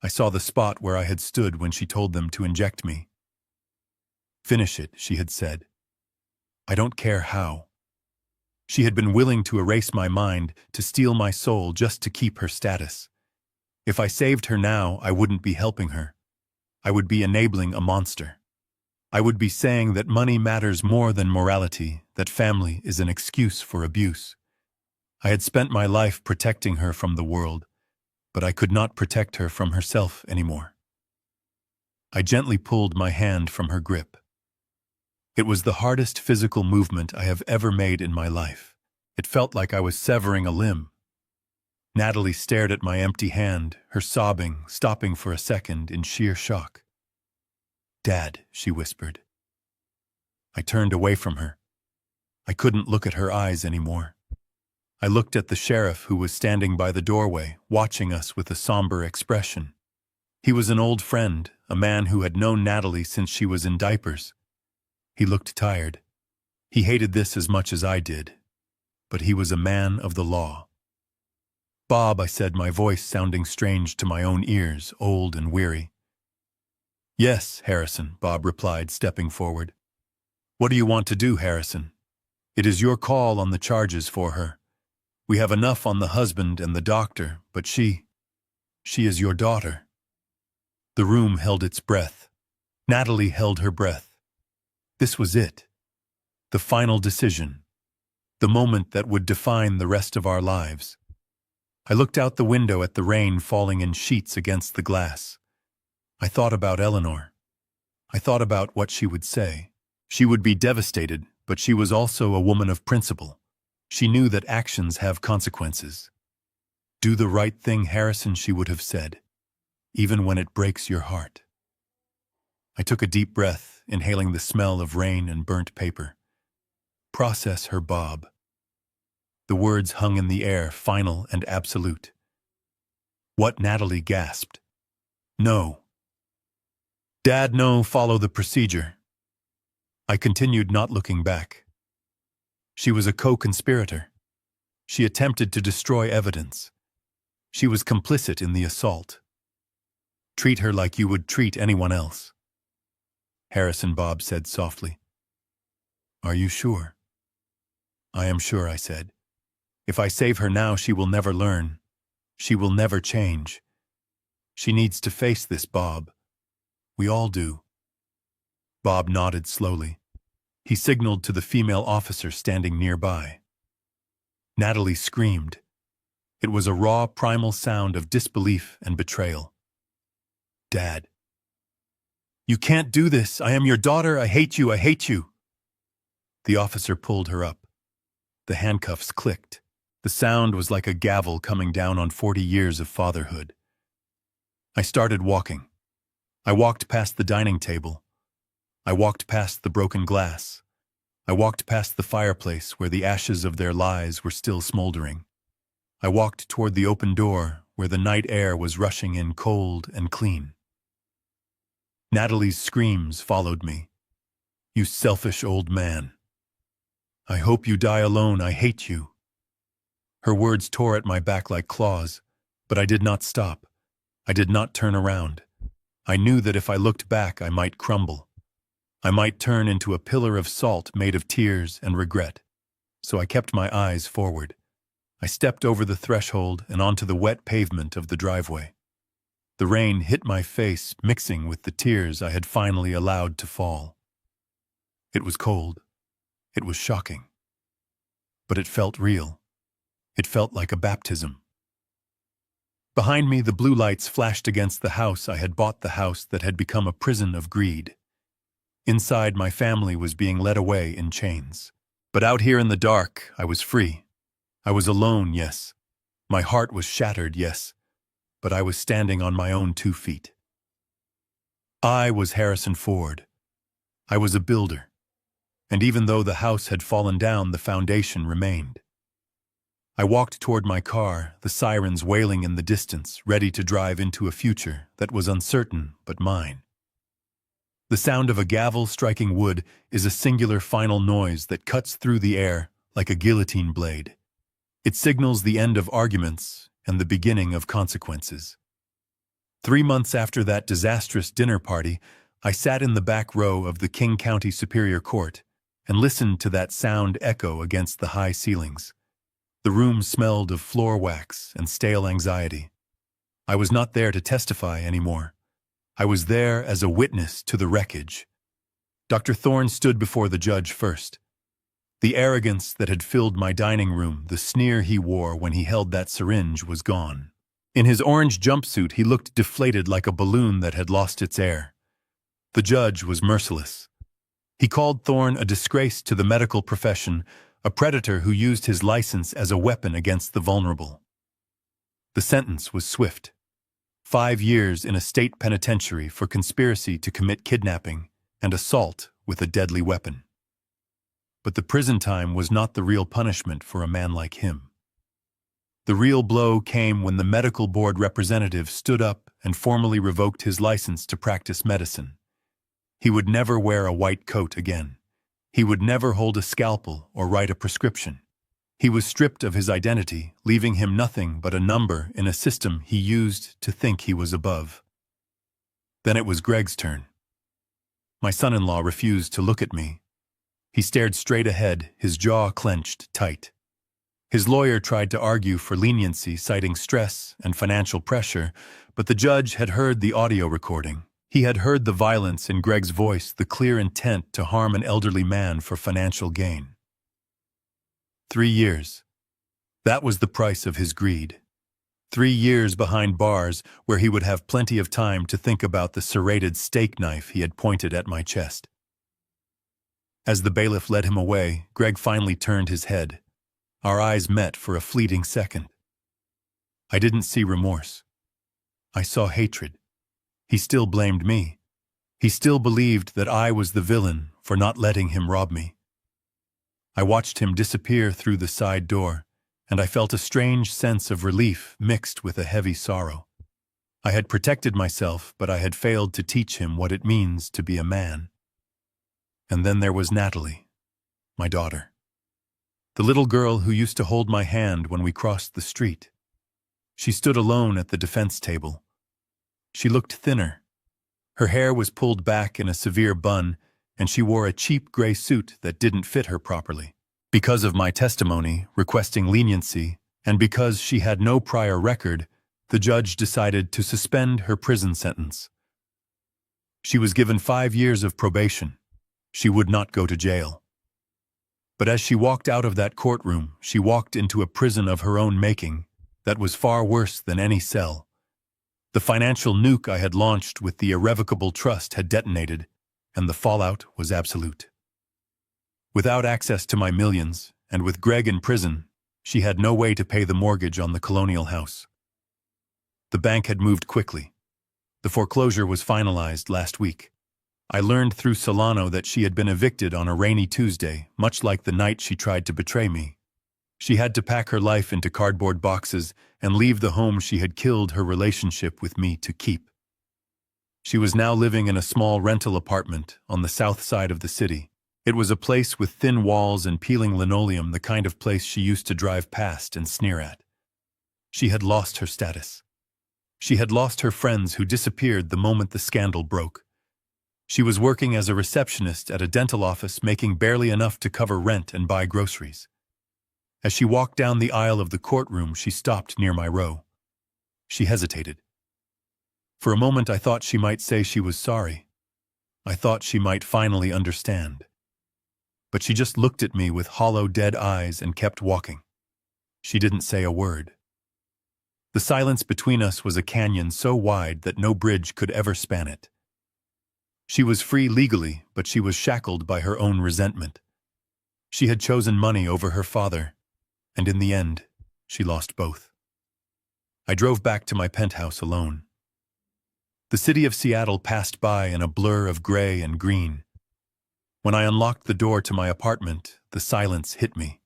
I saw the spot where I had stood when she told them to inject me. "Finish it," she had said. I don't care how. She had been willing to erase my mind, to steal my soul just to keep her status. If I saved her now, I wouldn't be helping her. I would be enabling a monster. I would be saying that money matters more than morality, that family is an excuse for abuse. I had spent my life protecting her from the world, but I could not protect her from herself anymore. I gently pulled my hand from her grip. It was the hardest physical movement I have ever made in my life. It felt like I was severing a limb. Natalie stared at my empty hand, her sobbing stopping for a second in sheer shock. "Dad," she whispered. I turned away from her. I couldn't look at her eyes anymore. I looked at the sheriff who was standing by the doorway, watching us with a somber expression. He was an old friend, a man who had known Natalie since she was in diapers. He looked tired. He hated this as much as I did, but he was a man of the law. "Bob," I said, my voice sounding strange to my own ears, old and weary. "Yes, Harrison," Bob replied, stepping forward. "What do you want to do, Harrison? It is your call on the charges for her. We have enough on the husband and the doctor, but she is your daughter." The room held its breath. Natalie held her breath. This was it. The final decision. The moment that would define the rest of our lives. I looked out the window at the rain falling in sheets against the glass. I thought about Eleanor. I thought about what she would say. She would be devastated, but she was also a woman of principle. She knew that actions have consequences. "Do the right thing, Harrison," she would have said, "even when it breaks your heart." I took a deep breath, inhaling the smell of rain and burnt paper. "Process her, Bob." The words hung in the air, final and absolute. "What?" Natalie gasped. "No." "Dad, no, follow the procedure." I continued, not looking back. She was a co-conspirator. She attempted to destroy evidence. She was complicit in the assault. "Treat her like you would treat anyone else." "Harrison," Bob said softly. "Are you sure?" "I am sure," I said. "If I save her now, she will never learn. She will never change. She needs to face this, Bob. We all do." Bob nodded slowly. He signaled to the female officer standing nearby. Natalie screamed. It was a raw, primal sound of disbelief and betrayal. "Dad. You can't do this. I am your daughter. I hate you. I hate you." The officer pulled her up. The handcuffs clicked. The sound was like a gavel coming down on 40 years of fatherhood. I started walking. I walked past the dining table. I walked past the broken glass. I walked past the fireplace where the ashes of their lies were still smoldering. I walked toward the open door where the night air was rushing in cold and clean. Natalie's screams followed me. "You selfish old man. I hope you die alone. I hate you." Her words tore at my back like claws, but I did not stop. I did not turn around. I knew that if I looked back, I might crumble. I might turn into a pillar of salt made of tears and regret. So I kept my eyes forward. I stepped over the threshold and onto the wet pavement of the driveway. The rain hit my face, mixing with the tears I had finally allowed to fall. It was cold. It was shocking. But it felt real. It felt like a baptism. Behind me, the blue lights flashed against the house I had bought, the house that had become a prison of greed. Inside, my family was being led away in chains. But out here in the dark, I was free. I was alone, yes. My heart was shattered, yes. But I was standing on my own 2 feet. I was Harrison Ford. I was a builder. And even though the house had fallen down, the foundation remained. I walked toward my car, the sirens wailing in the distance, ready to drive into a future that was uncertain but mine. The sound of a gavel striking wood is a singular final noise that cuts through the air like a guillotine blade. It signals the end of arguments and the beginning of consequences. 3 months after that disastrous dinner party, I sat in the back row of the King County Superior Court and listened to that sound echo against the high ceilings. The room smelled of floor wax and stale anxiety. I was not there to testify anymore. I was there as a witness to the wreckage. Dr. Thorne stood before the judge first. The arrogance that had filled my dining room, the sneer he wore when he held that syringe, was gone. In his orange jumpsuit, he looked deflated like a balloon that had lost its air. The judge was merciless. He called Thorne a disgrace to the medical profession, A predator who used his license as a weapon against the vulnerable. The sentence was swift. 5 years in a state penitentiary for conspiracy to commit kidnapping and assault with a deadly weapon. But the prison time was not the real punishment for a man like him. The real blow came when the medical board representative stood up and formally revoked his license to practice medicine. He would never wear a white coat again. He would never hold a scalpel or write a prescription. He was stripped of his identity, leaving him nothing but a number in a system he used to think he was above. Then it was Greg's turn. My son-in-law refused to look at me. He stared straight ahead, his jaw clenched tight. His lawyer tried to argue for leniency, citing stress and financial pressure, but the judge had heard the audio recording. He had heard the violence in Greg's voice, the clear intent to harm an elderly man for financial gain. 3 years. That was the price of his greed. 3 years behind bars where he would have plenty of time to think about the serrated steak knife he had pointed at my chest. As the bailiff led him away, Greg finally turned his head. Our eyes met for a fleeting second. I didn't see remorse. I saw hatred. He still blamed me. He still believed that I was the villain for not letting him rob me. I watched him disappear through the side door, and I felt a strange sense of relief mixed with a heavy sorrow. I had protected myself, but I had failed to teach him what it means to be a man. And then there was Natalie, my daughter. The little girl who used to hold my hand when we crossed the street. She stood alone at the defense table. She looked thinner. Her hair was pulled back in a severe bun, and she wore a cheap gray suit that didn't fit her properly. Because of my testimony requesting leniency, and because she had no prior record, the judge decided to suspend her prison sentence. She was given 5 years of probation. She would not go to jail. But as she walked out of that courtroom, she walked into a prison of her own making that was far worse than any cell. The financial nuke I had launched with the irrevocable trust had detonated, and the fallout was absolute. Without access to my millions, and with Greg in prison, she had no way to pay the mortgage on the colonial house. The bank had moved quickly. The foreclosure was finalized last week. I learned through Solano that she had been evicted on a rainy Tuesday, much like the night she tried to betray me. She had to pack her life into cardboard boxes and leave the home she had killed her relationship with me to keep. She was now living in a small rental apartment on the south side of the city. It was a place with thin walls and peeling linoleum, the kind of place she used to drive past and sneer at. She had lost her status. She had lost her friends who disappeared the moment the scandal broke. She was working as a receptionist at a dental office, making barely enough to cover rent and buy groceries. As she walked down the aisle of the courtroom, she stopped near my row. She hesitated. For a moment I thought she might say she was sorry. I thought she might finally understand. But she just looked at me with hollow, dead eyes and kept walking. She didn't say a word. The silence between us was a canyon so wide that no bridge could ever span it. She was free legally, but she was shackled by her own resentment. She had chosen money over her father, and in the end, she lost both. I drove back to my penthouse alone. The city of Seattle passed by in a blur of gray and green. When I unlocked the door to my apartment, the silence hit me.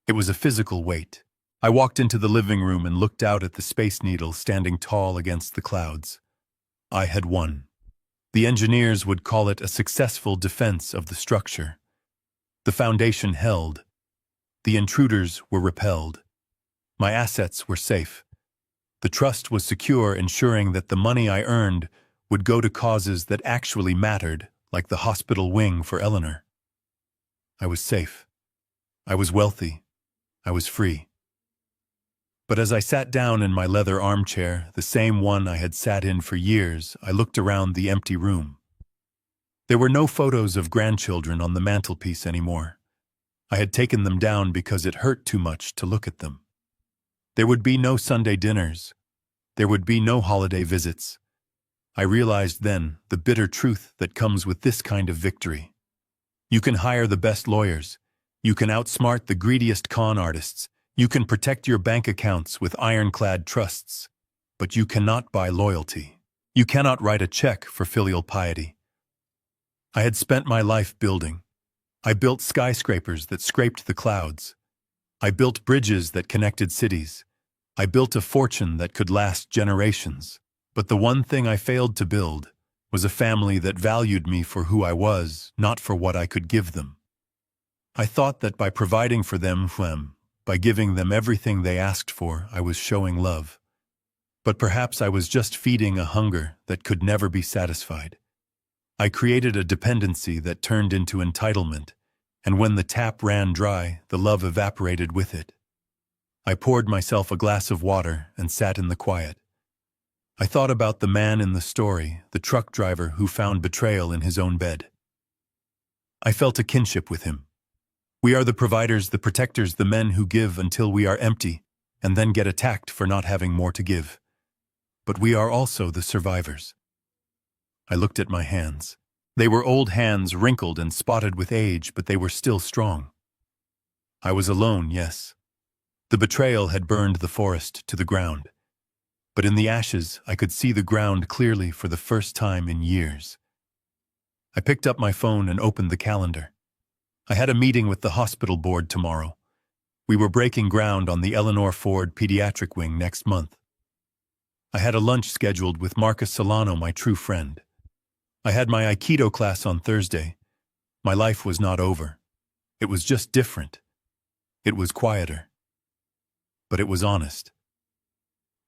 It was a physical weight. I walked into the living room and looked out at the Space Needle standing tall against the clouds. I had won. The engineers would call it a successful defense of the structure. The foundation held. The intruders were repelled. My assets were safe. The trust was secure, ensuring that the money I earned would go to causes that actually mattered, like the hospital wing for Eleanor. I was safe. I was wealthy. I was free. But as I sat down in my leather armchair, the same one I had sat in for years, I looked around the empty room. There were no photos of grandchildren on the mantelpiece anymore. I had taken them down because it hurt too much to look at them. There would be no Sunday dinners. There would be no holiday visits. I realized then the bitter truth that comes with this kind of victory. You can hire the best lawyers. You can outsmart the greediest con artists. You can protect your bank accounts with ironclad trusts. But you cannot buy loyalty. You cannot write a check for filial piety. I had spent my life building. I built skyscrapers that scraped the clouds. I built bridges that connected cities. I built a fortune that could last generations. But the one thing I failed to build was a family that valued me for who I was, not for what I could give them. I thought that by providing for them, by giving them everything they asked for, I was showing love. But perhaps I was just feeding a hunger that could never be satisfied. I created a dependency that turned into entitlement, and when the tap ran dry, the love evaporated with it. I poured myself a glass of water and sat in the quiet. I thought about the man in the story, the truck driver who found betrayal in his own bed. I felt a kinship with him. We are the providers, the protectors, the men who give until we are empty, and then get attacked for not having more to give. But we are also the survivors. I looked at my hands. They were old hands, wrinkled and spotted with age, but they were still strong. I was alone, yes. The betrayal had burned the forest to the ground. But in the ashes, I could see the ground clearly for the first time in years. I picked up my phone and opened the calendar. I had a meeting with the hospital board tomorrow. We were breaking ground on the Eleanor Ford pediatric wing next month. I had a lunch scheduled with Marcus Solano, my true friend. I had my Aikido class on Thursday. My life was not over. It was just different. It was quieter. But it was honest.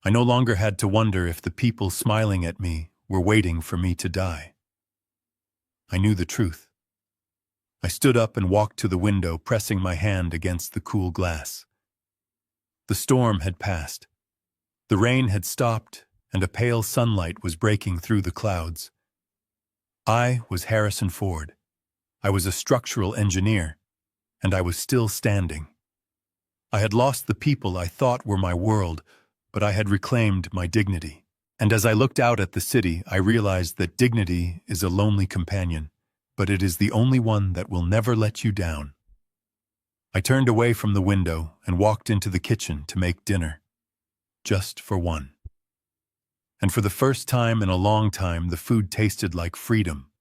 I no longer had to wonder if the people smiling at me were waiting for me to die. I knew the truth. I stood up and walked to the window, pressing my hand against the cool glass. The storm had passed. The rain had stopped, and a pale sunlight was breaking through the clouds. I was Harrison Ford. I was a structural engineer, and I was still standing. I had lost the people I thought were my world, but I had reclaimed my dignity. And as I looked out at the city, I realized that dignity is a lonely companion, but it is the only one that will never let you down. I turned away from the window and walked into the kitchen to make dinner. Just for one. And for the first time in a long time, the food tasted like freedom.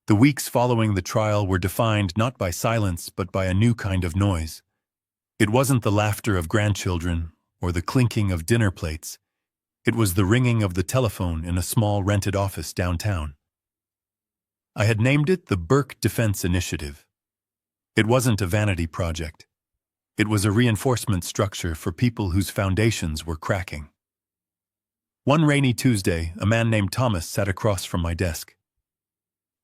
The weeks following the trial were defined not by silence, but by a new kind of noise. It wasn't the laughter of grandchildren or the clinking of dinner plates. It was the ringing of the telephone in a small rented office downtown. I had named it the Burke Defense Initiative. It wasn't a vanity project. It was a reinforcement structure for people whose foundations were cracking. One rainy Tuesday, a man named Thomas sat across from my desk.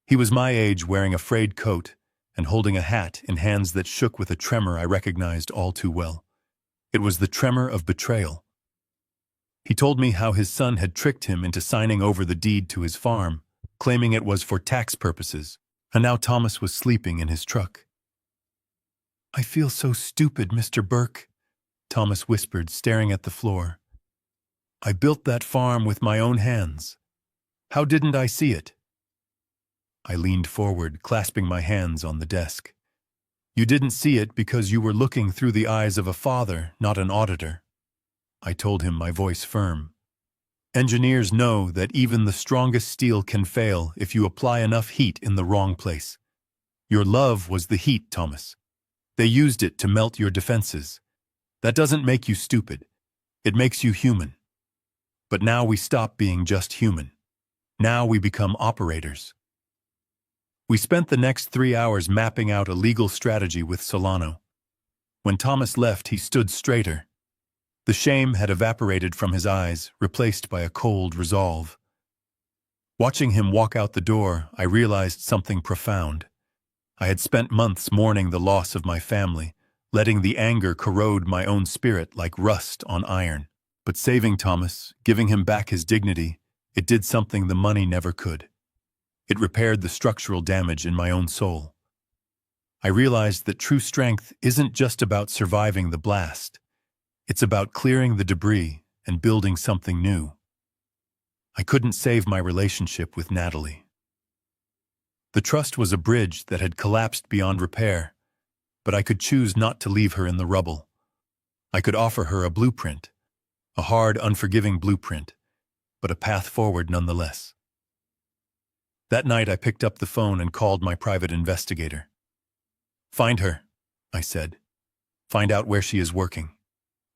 He was my age, wearing a frayed coat and holding a hat in hands that shook with a tremor I recognized all too well. It was the tremor of betrayal. He told me how his son had tricked him into signing over the deed to his farm, claiming it was for tax purposes, and now Thomas was sleeping in his truck. "I feel so stupid, Mr. Burke," Thomas whispered, staring at the floor. "I built that farm with my own hands. How didn't I see it?" I leaned forward, clasping my hands on the desk. "You didn't see it because you were looking through the eyes of a father, not an auditor," I told him, my voice firm. "Engineers know that even the strongest steel can fail if you apply enough heat in the wrong place. Your love was the heat, Thomas. They used it to melt your defenses. That doesn't make you stupid. It makes you human. But now we stop being just human. Now we become operators." We spent the next 3 hours mapping out a legal strategy with Solano. When Thomas left, he stood straighter. The shame had evaporated from his eyes, replaced by a cold resolve. Watching him walk out the door, I realized something profound. I had spent months mourning the loss of my family, letting the anger corrode my own spirit like rust on iron. But saving Thomas, giving him back his dignity, it did something the money never could. It repaired the structural damage in my own soul. I realized that true strength isn't just about surviving the blast. It's about clearing the debris and building something new. I couldn't save my relationship with Natalie. The trust was a bridge that had collapsed beyond repair, but I could choose not to leave her in the rubble. I could offer her a blueprint, a hard, unforgiving blueprint, but a path forward nonetheless. That night I picked up the phone and called my private investigator. "Find her," I said. "Find out where she is working.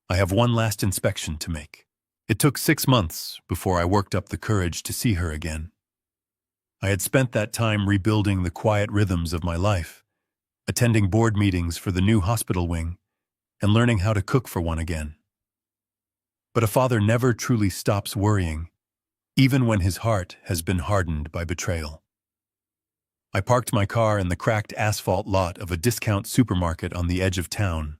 I have one last inspection to make." It took 6 months before I worked up the courage to see her again. I had spent that time rebuilding the quiet rhythms of my life, attending board meetings for the new hospital wing, and learning how to cook for one again. But a father never truly stops worrying, even when his heart has been hardened by betrayal. I parked my car in the cracked asphalt lot of a discount supermarket on the edge of town,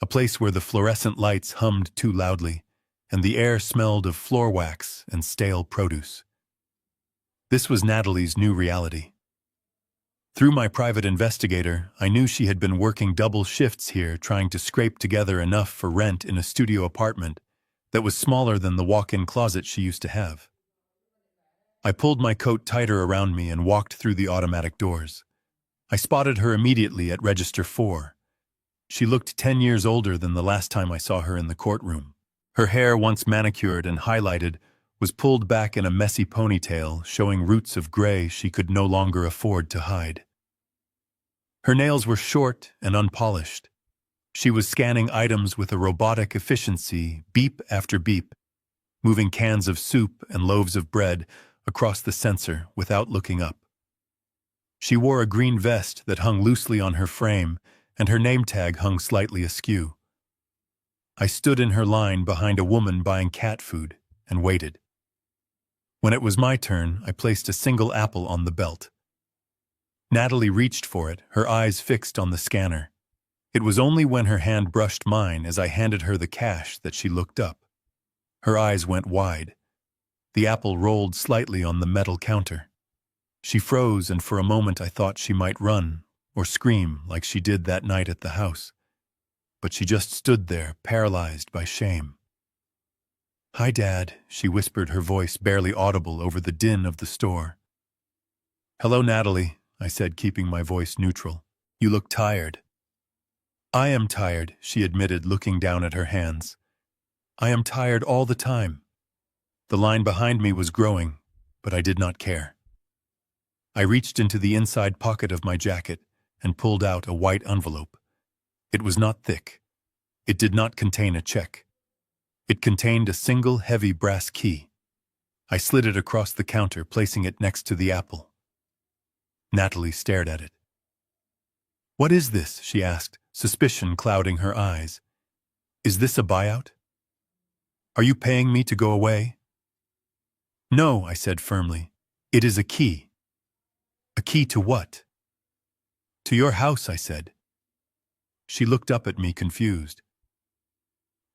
a place where the fluorescent lights hummed too loudly, and the air smelled of floor wax and stale produce. This was Natalie's new reality. Through my private investigator, I knew she had been working double shifts here, trying to scrape together enough for rent in a studio apartment that was smaller than the walk-in closet she used to have. I pulled my coat tighter around me and walked through the automatic doors. I spotted her immediately at Register 4. She looked 10 years older than the last time I saw her in the courtroom. Her hair, once manicured and highlighted, was pulled back in a messy ponytail, showing roots of gray she could no longer afford to hide. Her nails were short and unpolished. She was scanning items with a robotic efficiency, beep after beep, moving cans of soup and loaves of bread across the sensor without looking up. She wore a green vest that hung loosely on her frame, and her name tag hung slightly askew. I stood in her line behind a woman buying cat food and waited. When it was my turn, I placed a single apple on the belt. Natalie reached for it, her eyes fixed on the scanner. It was only when her hand brushed mine as I handed her the cash that she looked up. Her eyes went wide. The apple rolled slightly on the metal counter. She froze, and for a moment I thought she might run or scream like she did that night at the house. But she just stood there, paralyzed by shame. "Hi, Dad," she whispered, her voice barely audible over the din of the store. "Hello, Natalie," I said, keeping my voice neutral. "You look tired." "I am tired," she admitted, looking down at her hands. "I am tired all the time." The line behind me was growing, but I did not care. I reached into the inside pocket of my jacket and pulled out a white envelope. It was not thick. It did not contain a check. It contained a single heavy brass key. I slid it across the counter, placing it next to the apple. Natalie stared at it. "What is this?" she asked, suspicion clouding her eyes. "Is this a buyout? Are you paying me to go away?" "No," I said firmly. "It is a key." "A key to what?" "To your house," I said. She looked up at me, confused.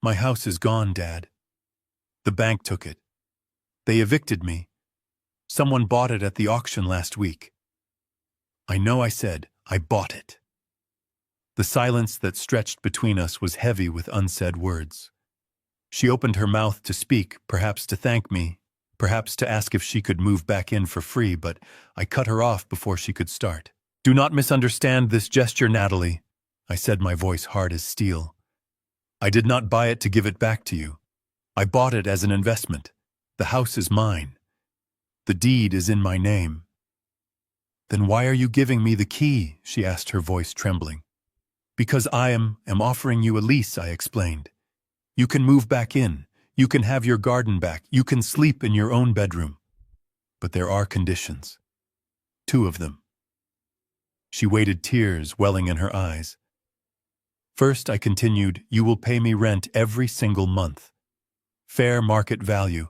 "My house is gone, Dad. The bank took it. They evicted me. Someone bought it at the auction last week." "I know," I said. "I bought it." The silence that stretched between us was heavy with unsaid words. She opened her mouth to speak, perhaps to thank me, perhaps to ask if she could move back in for free, but I cut her off before she could start. "Do not misunderstand this gesture, Natalie," I said, my voice hard as steel. "I did not buy it to give it back to you. I bought it as an investment. The house is mine. The deed is in my name." "Then why are you giving me the key?" she asked, her voice trembling. "Because I am offering you a lease," I explained. "You can move back in. You can have your garden back. You can sleep in your own bedroom. But there are conditions. 2 of them." She waited, tears welling in her eyes. "First," I continued, "you will pay me rent every single month. Fair market value.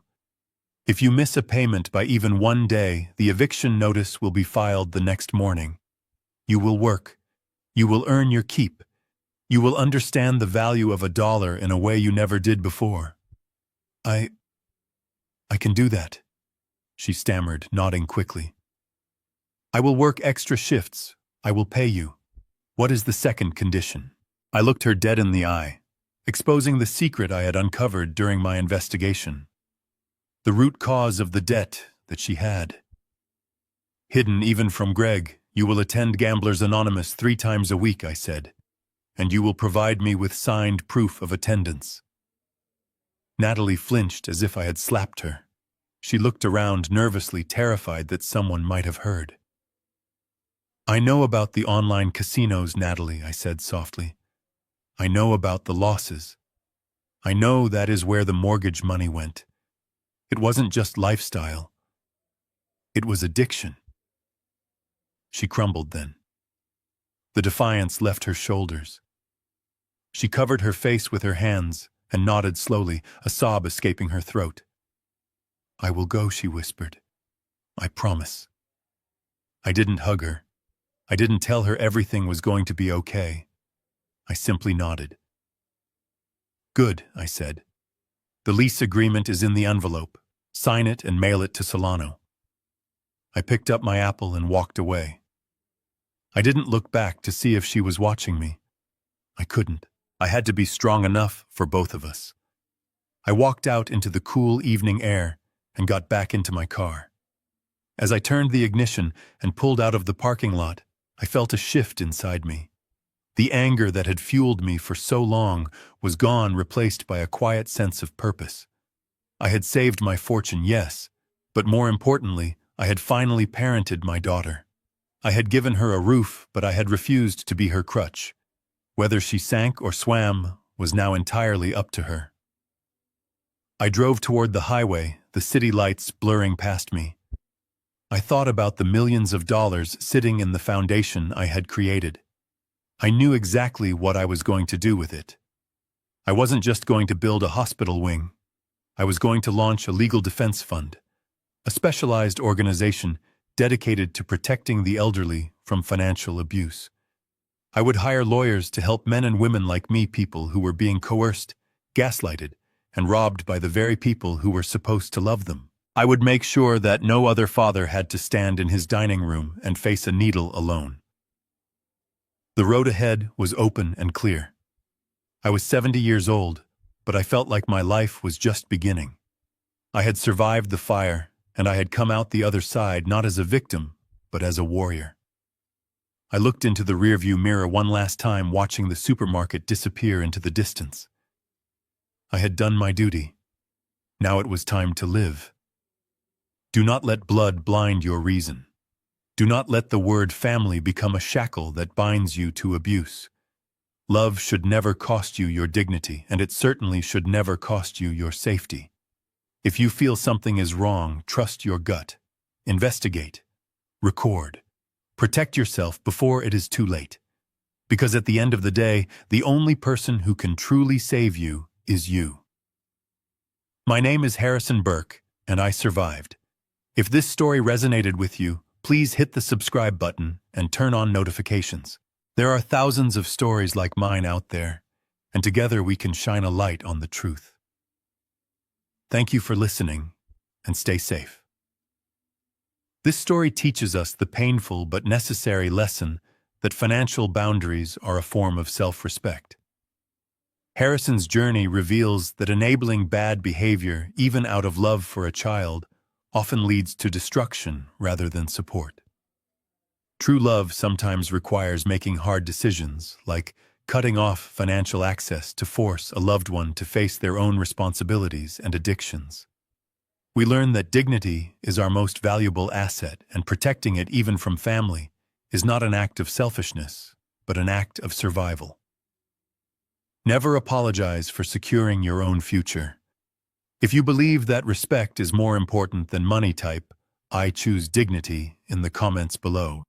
If you miss a payment by even 1 day, the eviction notice will be filed the next morning. You will work. You will earn your keep. You will understand the value of $1 in a way you never did before." I can do that," she stammered, nodding quickly. "I will work extra shifts. I will pay you. What is the second condition?" I looked her dead in the eye, exposing the secret I had uncovered during my investigation. The root cause of the debt that she had. "Hidden even from Greg, you will attend Gamblers Anonymous 3 times a week," I said. and you will provide me with signed proof of attendance." Natalie flinched as if I had slapped her. She looked around nervously, terrified that someone might have heard. "I know about the online casinos, Natalie," I said softly. "I know about the losses. I know that is where the mortgage money went. It wasn't just lifestyle. It was addiction." She crumbled then. The defiance left her shoulders. She covered her face with her hands and nodded slowly, a sob escaping her throat. "I will go," she whispered. "I promise." I didn't hug her. I didn't tell her everything was going to be okay. I simply nodded. "Good," I said. "The lease agreement is in the envelope. Sign it and mail it to Solano." I picked up my apple and walked away. I didn't look back to see if she was watching me. I couldn't. I had to be strong enough for both of us. I walked out into the cool evening air and got back into my car. As I turned the ignition and pulled out of the parking lot, I felt a shift inside me. The anger that had fueled me for so long was gone, replaced by a quiet sense of purpose. I had saved my fortune, yes, but more importantly, I had finally parented my daughter. I had given her a roof, but I had refused to be her crutch. Whether she sank or swam was now entirely up to her. I drove toward the highway, the city lights blurring past me. I thought about the millions of dollars sitting in the foundation I had created. I knew exactly what I was going to do with it. I wasn't just going to build a hospital wing. I was going to launch a legal defense fund, a specialized organization dedicated to protecting the elderly from financial abuse. I would hire lawyers to help men and women like me, people who were being coerced, gaslighted, and robbed by the very people who were supposed to love them. I would make sure that no other father had to stand in his dining room and face a needle alone. The road ahead was open and clear. I was 70 years old, but I felt like my life was just beginning. I had survived the fire, and I had come out the other side not as a victim, but as a warrior. I looked into the rearview mirror one last time, watching the supermarket disappear into the distance. I had done my duty. Now it was time to live. Do not let blood blind your reason. Do not let the word family become a shackle that binds you to abuse. Love should never cost you your dignity, and it certainly should never cost you your safety. If you feel something is wrong, trust your gut. Investigate. Record. Protect yourself before it is too late. Because at the end of the day, the only person who can truly save you is you. My name is Harrison Burke, and I survived. If this story resonated with you, please hit the subscribe button and turn on notifications. There are thousands of stories like mine out there, and together we can shine a light on the truth. Thank you for listening, and stay safe. This story teaches us the painful but necessary lesson that financial boundaries are a form of self-respect. Harrison's journey reveals that enabling bad behavior, even out of love for a child, often leads to destruction rather than support. True love sometimes requires making hard decisions, like cutting off financial access to force a loved one to face their own responsibilities and addictions. We learn that dignity is our most valuable asset, and protecting it, even from family, is not an act of selfishness, but an act of survival. Never apologize for securing your own future. If you believe that respect is more important than money, type "I choose dignity" in the comments below.